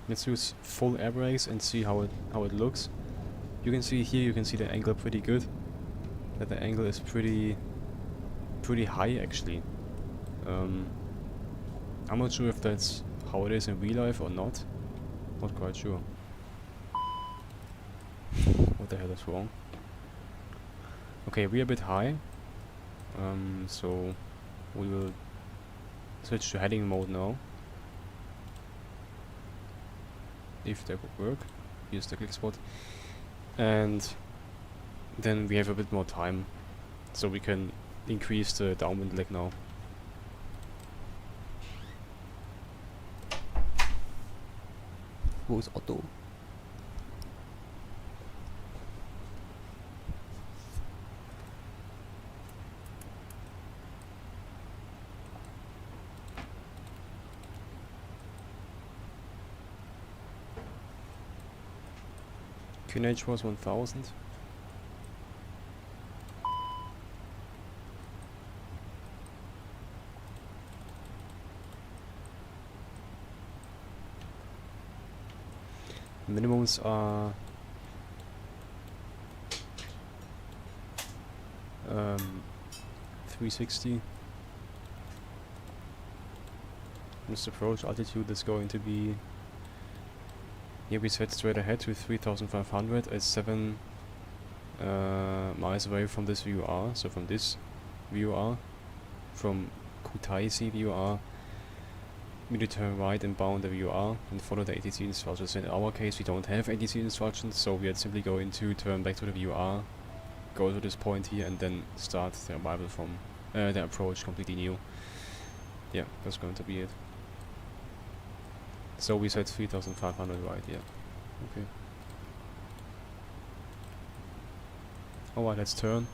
Let's use full air brakes and see how it looks. You can see here, you can see the angle pretty good. That the angle is pretty high actually. I'm not sure if that's how it is in real life or not. Not quite sure. What the hell is wrong? Okay, we're a bit high. So we will switch to heading mode now. If that would work. Use the click spot. And then we have a bit more time. So we can increase the downwind leg now. Wo ist Otto? QNH was 1000. Minimums are 360. This approach altitude is going to be, here we set straight ahead to 3500 at 7 miles away from this VUR. So from this VUR, from Kutaisi VUR, we need to turn right and bound the VUR and follow the ATC instructions. In our case, we don't have ATC instructions, so we are simply going to turn back to the VUR, go to this point here, and then start the arrival from the approach completely new. Yeah, that's going to be it. So we set 3500 right, yeah. Okay. Alright, let's turn.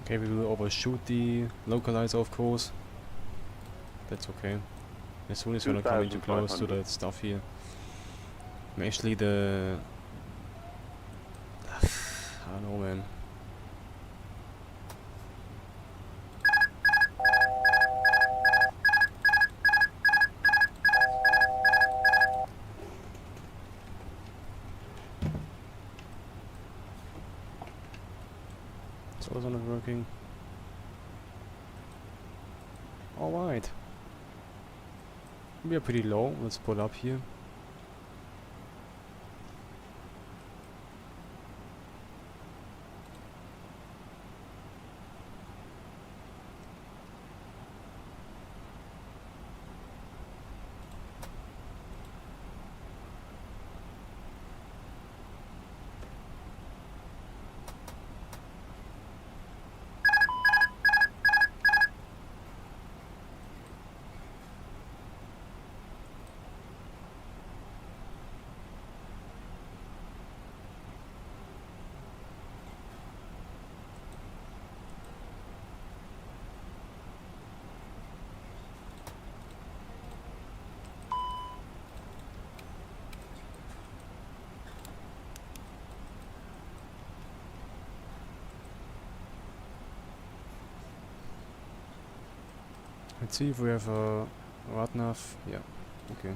Okay, we will overshoot the localizer, of course. That's okay. As soon as we're not coming too close to that stuff here. Actually, the... I don't know, man. It's also not working. Alright. We are pretty low. Let's pull up here. Let's see if we have a Radnav. Yeah, okay.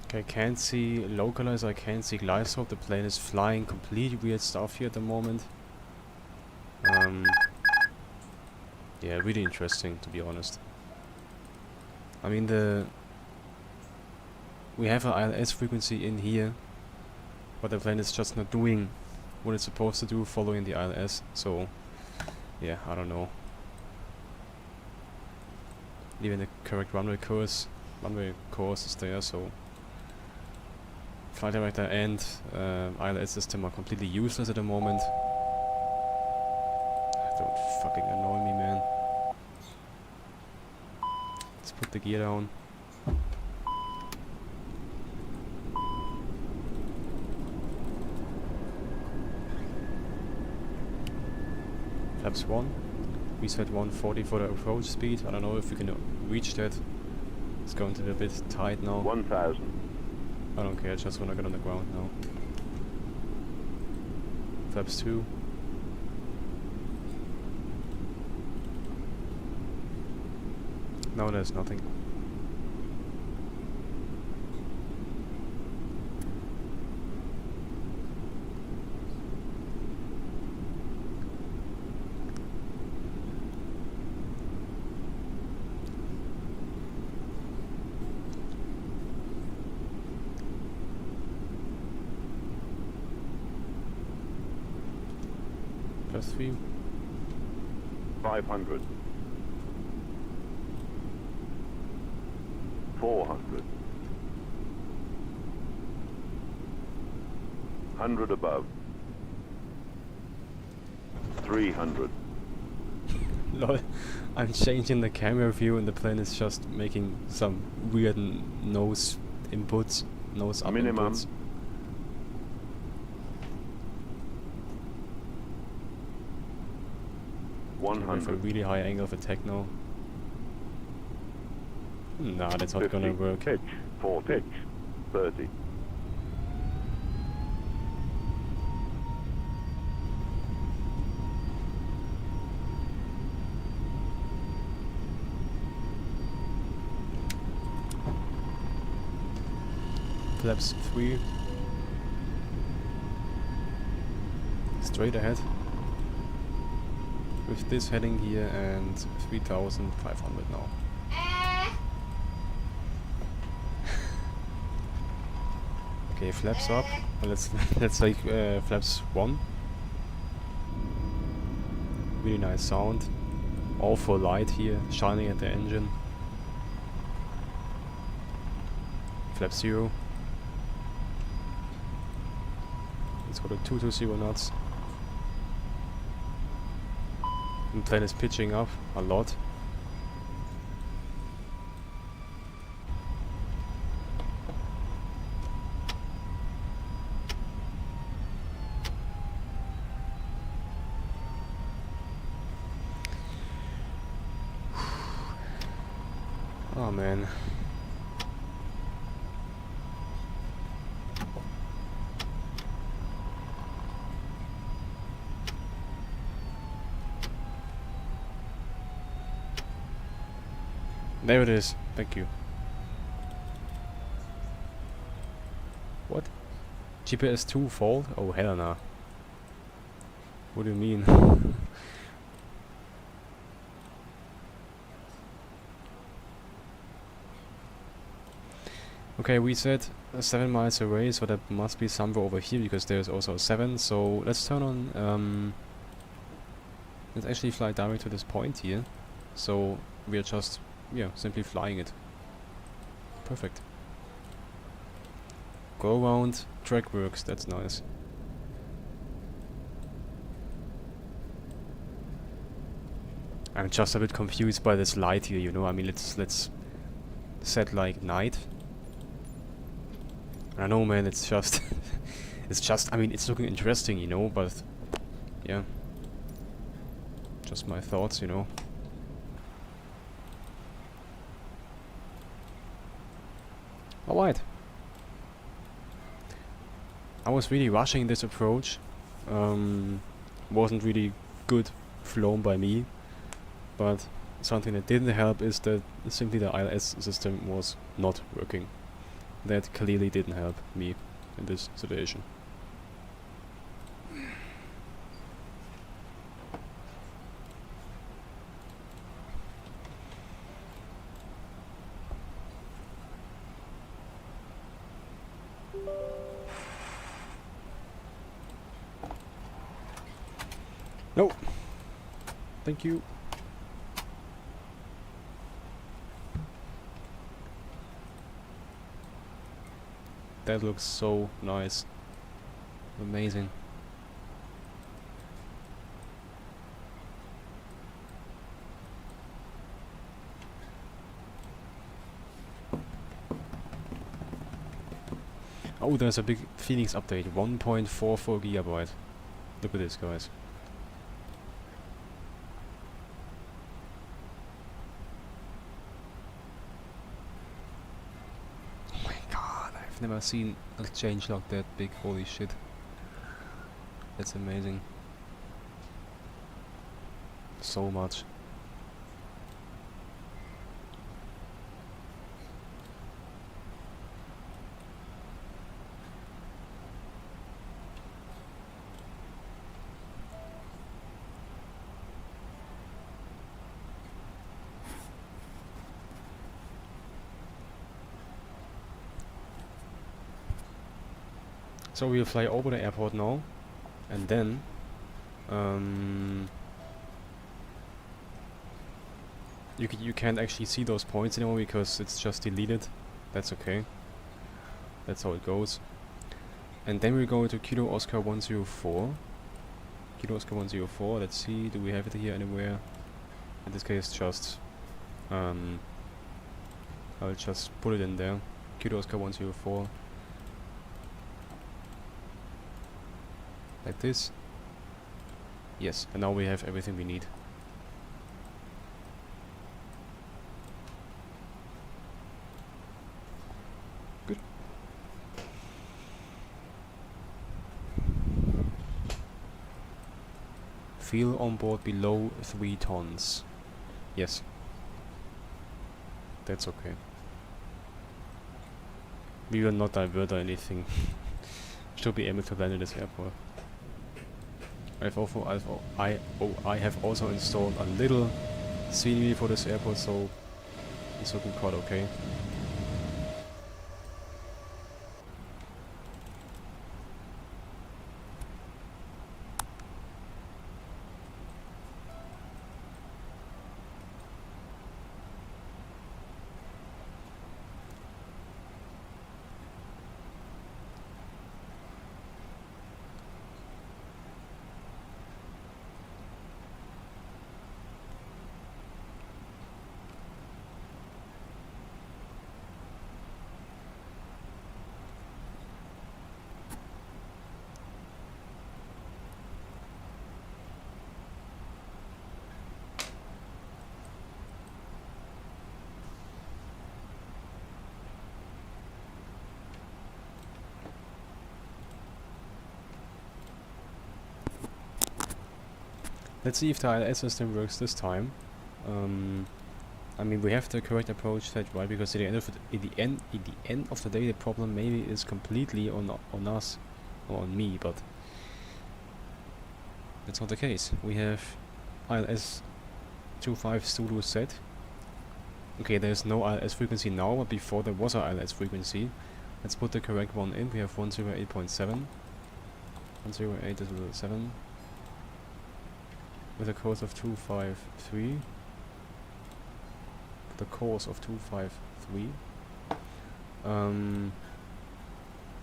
Okay, I can't see localizer, I can't see glide slope. The plane is flying completely weird stuff here at the moment. Yeah, really interesting, to be honest. I mean, we have an ILS frequency in here, but the plane is just not doing what it's supposed to do following the ILS, so yeah, I don't know. Even the correct runway course is there, so flight director and ILS system are completely useless at the moment. Don't fucking annoy me, man. Let's put the gear down. Flaps 1. We set 140 for the approach speed. I don't know if we can reach that. It's going to be a bit tight now. 1000. I don't care, I just wanna get on the ground now. Flaps 2. No, there's nothing. Plus 3. 500. 400. 100 above. 300. Lol, I'm changing the camera view and the plane is just making some weird nose inputs, nose up Minimum. inputs. Okay, we have a 100. really high angle of attack now. Nah, that's not gonna 50. work. Pitch. 40. Pitch. 30. Flaps 3. Straight ahead. With this heading here and 3,500 now. Okay, flaps up. Well, let's take flaps 1. Really nice sound. Awful light here, shining at the engine. Flap 0. Let's go to 220 knots. The plane is pitching up a lot. Oh man. There it is. Thank you. What? GPS 2 fault? Oh hell nah. What do you mean? Okay, we said 7 miles away, so that must be somewhere over here because there's also a 7. So let's turn on. Let's actually fly direct to this point here. So we are just, yeah, simply flying it. Perfect. Go around, track works, that's nice. I'm just a bit confused by this light here, you know. I mean, let's set like night. I know, man, it's just it's just, I mean, it's looking interesting, you know, but yeah. Just my thoughts, you know. Alright. I was really rushing this approach. Wasn't really good flown by me. But something that didn't help is that simply the ILS system was not working. that clearly didn't help me in this situation. No! Thank you. That looks so nice. Amazing. Oh, there's a big Phoenix update. 1.44 gigabyte. Look at this, guys. Oh my god, I've never seen a changelog that big. Holy shit. That's amazing. So much. So we'll fly over the airport now, and then you can't actually see those points anymore because it's just deleted. That's okay. That's how it goes. And then we go to Kilo Oscar 104. Kilo Oscar 104. Let's see. Do we have it here anywhere? In this case, just I'll just put it in there. Kilo Oscar 104. Like this. Yes, and now we have everything we need. Good. Fuel on board below 3 tons. Yes. That's okay. We will not divert or anything. Should be able to land in this airport. I have also installed a little scenery for this airport, so it's looking quite okay. Let's see if the ILS system works this time. I mean, we have the correct approach set, right? Because at the end of the day, the problem maybe is completely on us or on me, but that's not the case. We have ILS 25 Zulu set. Okay, there's no ILS frequency now, but before there was a ILS frequency. Let's put the correct one in. We have 108.7. 108.7. With a course of 253. The course of 253.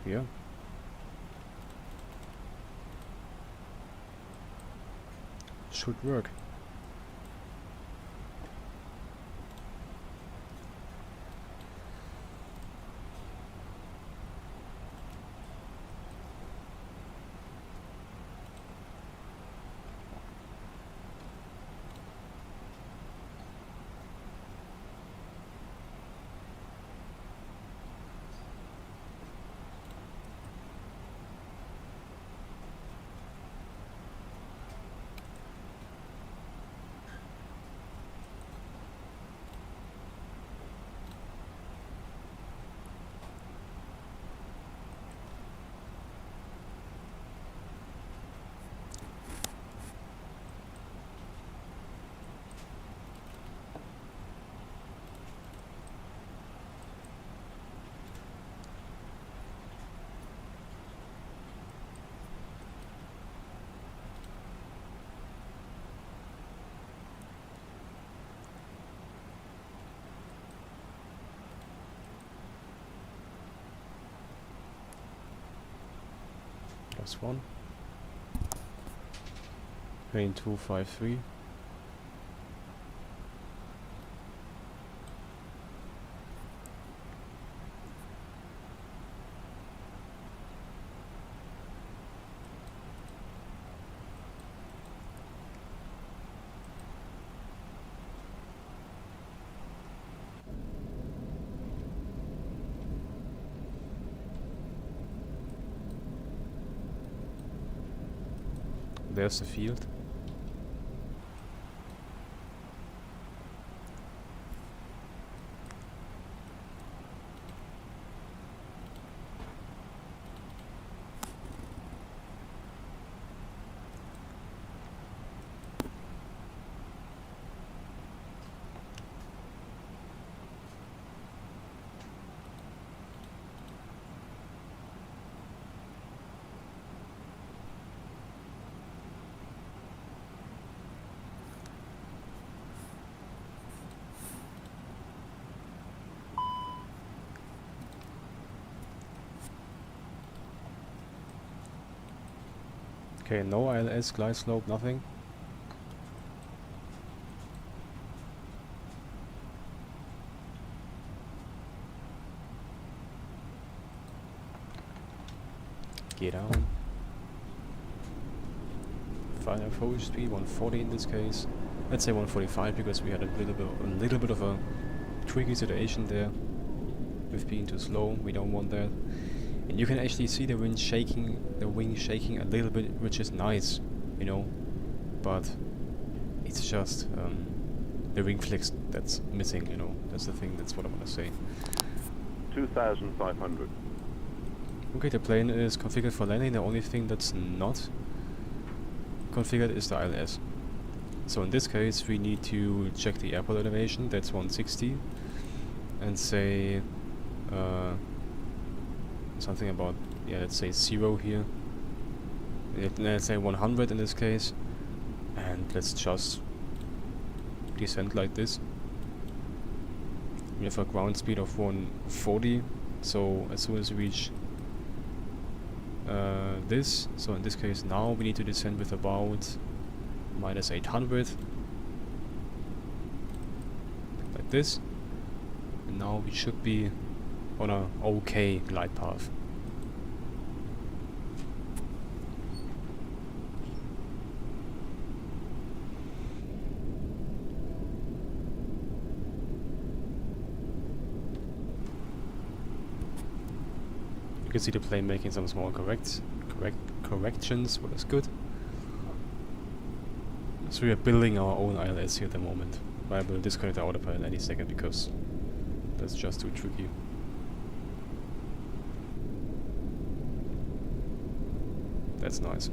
Yeah. Should work. +1. Plane 253. There's the field. Okay, no ILS, glide slope, nothing. Get down. Final approach speed 140 in this case. Let's say 145 because we had a little bit of a tricky situation there with being too slow. We don't want that. And you can actually see the wing shaking a little bit, which is nice, you know. But it's just the wing flex that's missing, you know. That's the thing. That's what I want to say. 2,500. Okay, the plane is configured for landing. The only thing that's not configured is the ILS. So in this case, we need to check the airport elevation. That's 160, and say something about, yeah, let's say 0 here. Let's say 100 in this case, and let's just descend like this. We have a ground speed of 140, so as soon as we reach this, so in this case now we need to descend with about minus 800, like this, and now we should be on a okay glide path. You can see the plane making some small corrections, what is good. So we are building our own ILS here at the moment. I will disconnect the autopilot any second because that's just too tricky. That's nice.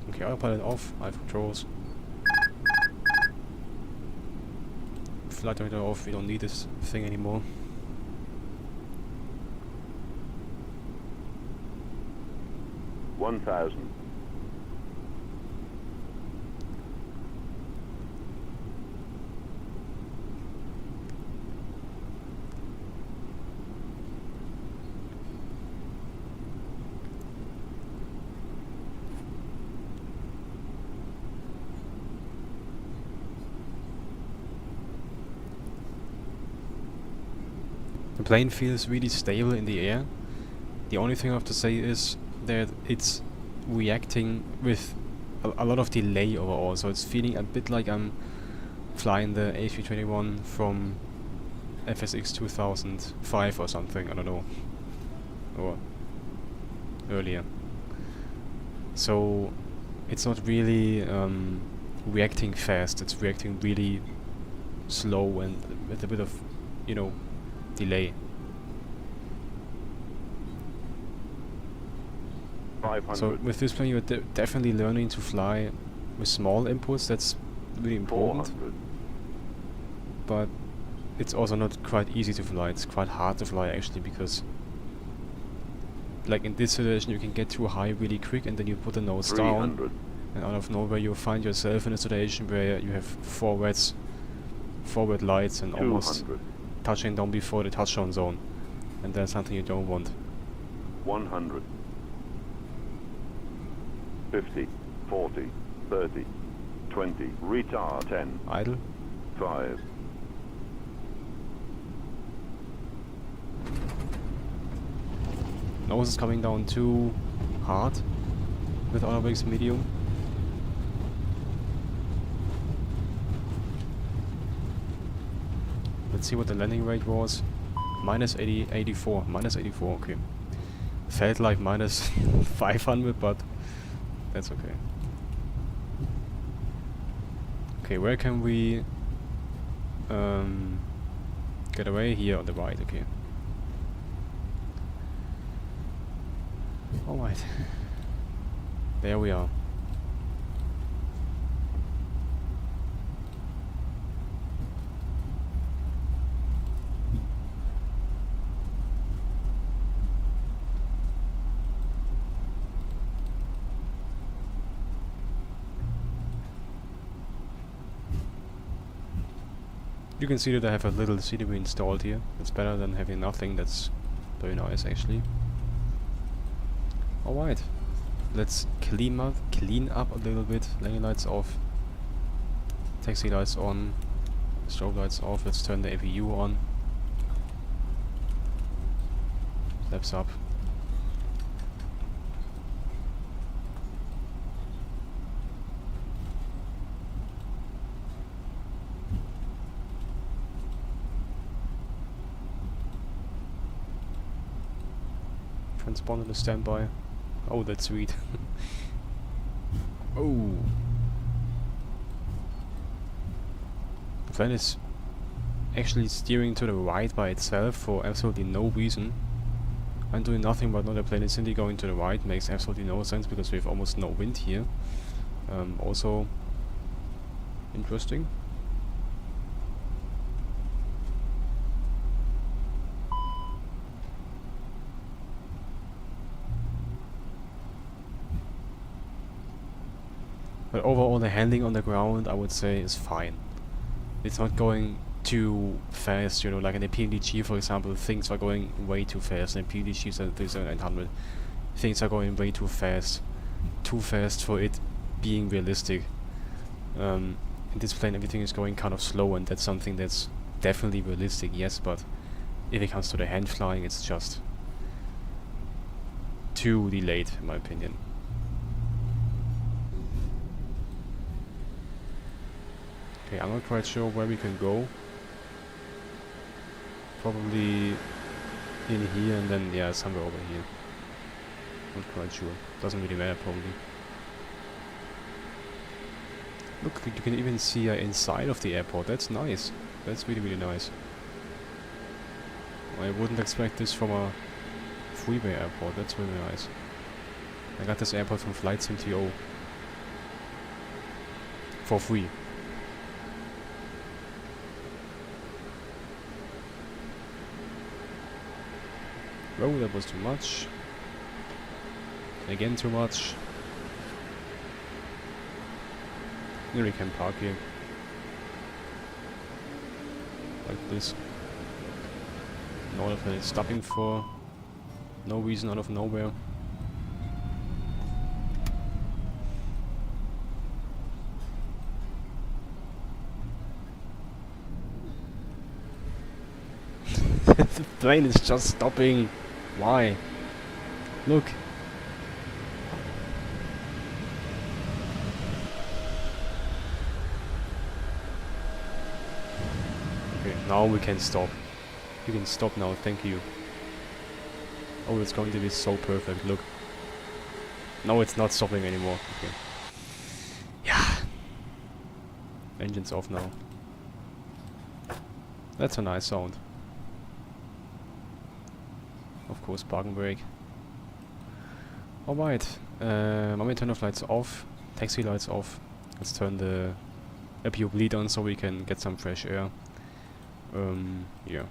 Okay, autopilot off, I have controls. Flight radar off, we don't need this thing anymore. $1,000. The plane feels really stable in the air. The only thing I have to say is that it's reacting with a lot of delay overall, so it's feeling a bit like I'm flying the A321 from FSX 2005 or something, I don't know, or earlier. So it's not really reacting fast, it's reacting really slow and with a bit of, you know, delay. 500. So with this plane you're definitely learning to fly with small inputs, that's really important. 400. But it's also not quite easy to fly, it's quite hard to fly actually, because like in this situation you can get too high really quick and then you put the nose down 300. and out of nowhere you find yourself in a situation where you have forward lights and almost 200. touching down before the touchdown zone, and that's something you don't want. 100. 50, 40, 30, 20, retard 10, Idle. 5, Nose is coming down too hard with autobrakes medium. Let's see what the landing rate was. Minus 84, okay. Felt like minus 500, but that's okay. Okay, where can we get away? Here on the right, okay. Alright. There we are. You can see that I have a little CDB installed here. It's better than having nothing. That's very nice actually. Alright. Let's clean up a little bit. Landing lights off. Taxi lights on. Strobe lights off. Let's turn the APU on. Flaps up. Transponder to standby. Oh, that's sweet. Oh. The plane is actually steering to the right by itself for absolutely no reason. I'm doing nothing but now the plane is simply going to the right. Makes absolutely no sense because we have almost no wind here. Also interesting. But overall the handling on the ground I would say is fine. It's not going too fast, you know, like in the PMDG for example, things are going way too fast. In PMDG 37800 things are going way too fast for it being realistic. In this plane everything is going kind of slow, and that's something that's definitely realistic, yes, but if it comes to the hand flying it's just too delayed in my opinion. Okay, I'm not quite sure where we can go. Probably in here and then, yeah, somewhere over here. Not quite sure. Doesn't really matter, probably. Look, you can even see inside of the airport. That's nice. That's really, really nice. I wouldn't expect this from a freeway airport. That's really nice. I got this airport from Flight Sim.to for free. Oh, that was too much. Again too much. Here we can park here. Like this. No one is stopping for no reason out of nowhere. The plane is just stopping. Why? Look. Okay, now we can stop. You can stop now, thank you. Oh, it's going to be so perfect, look. No, it's not stopping anymore. Okay. Yeah. Engine's off now. That's a nice sound. Of course, parking brake. Alright, my internal lights off, taxi lights off. Let's turn the APU bleed on so we can get some fresh air. Yeah.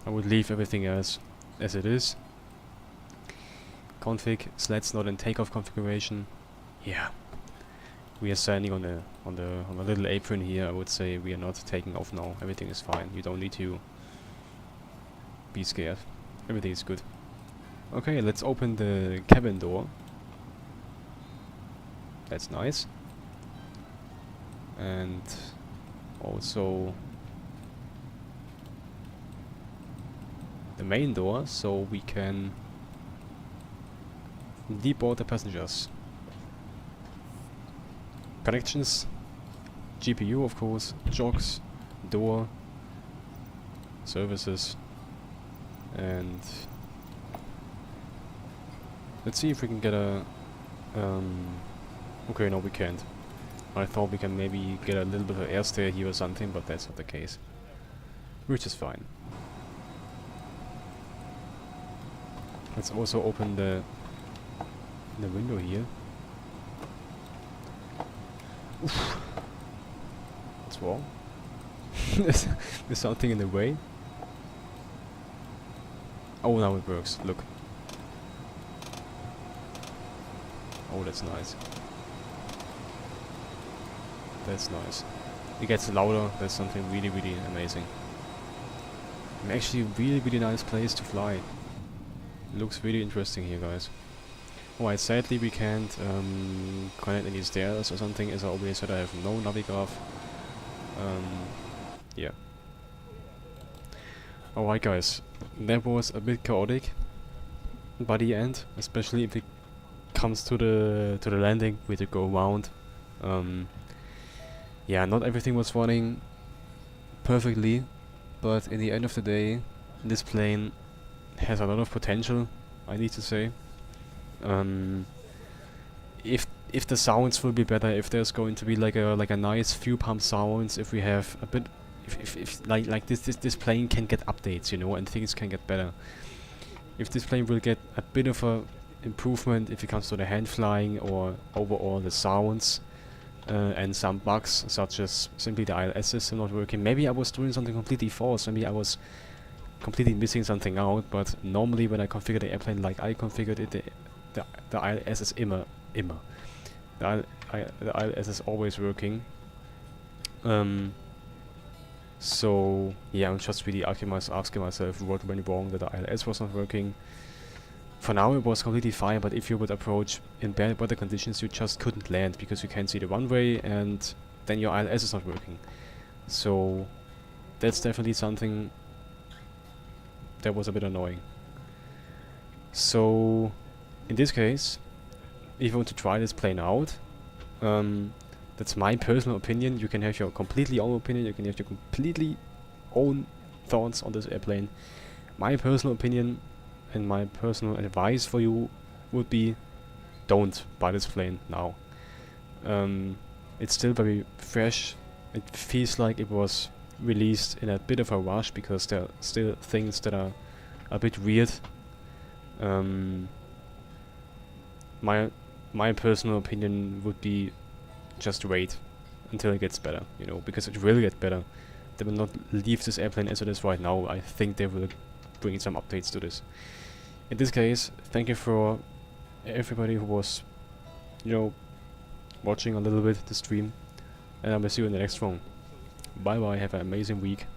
I would leave everything else as it is. Config, slats not in takeoff configuration. Yeah. We are standing on a little apron here. I would say we are not taking off now. Everything is fine. You don't need to be scared. Everything is good. Okay, let's open the cabin door. That's nice. And also the main door, so we can deboard the passengers. Connections, GPU of course, jogs, door, services, and let's see if we can get a okay, no we can't. I thought we can maybe get a little bit of airstay here or something, but that's not the case, which is fine. Let's also open the window here. Oof. What's wrong? There's something in the way. Oh, now it works. Look. Oh, that's nice. That's nice. It gets louder. That's something really, really amazing. And actually, a really, really nice place to fly. Looks really interesting here, guys. Alright, sadly we can't connect any stairs or something, as I already said I have no navigraph. Yeah. Alright guys, that was a bit chaotic by the end, especially if it comes to the landing with the go around. Yeah, not everything was running perfectly, but in the end of the day, this plane has a lot of potential, I need to say. If the sounds will be better, if there's going to be like a nice fuel pump sounds, if we have a bit, if like this plane can get updates, you know, and things can get better. If this plane will get a bit of a improvement if it comes to the hand flying or overall the sounds, and some bugs such as simply the ILS system not working. Maybe I was doing something completely false. Maybe I was completely missing something out. But normally when I configure the airplane like I configured it, the ILS is immer. The ILS is always working. So yeah, I'm just really asking myself what went wrong that the ILS was not working. For now it was completely fine, but if you would approach in bad weather conditions, you just couldn't land because you can't see the runway and then your ILS is not working. So that's definitely something that was a bit annoying. So in this case, if you want to try this plane out, that's my personal opinion. You can have your completely own opinion, you can have your completely own thoughts on this airplane. My personal opinion and my personal advice for you would be, don't buy this plane now. It's still very fresh. It feels like it was released in a bit of a rush because there are still things that are a bit weird. My personal opinion would be just wait until it gets better, you know, because it will get better. They will not leave this airplane as it is right now. I think they will bring some updates to this. In this case, thank you for everybody who was, you know, watching a little bit the stream, and I will see you in the next one. Bye bye, have an amazing week.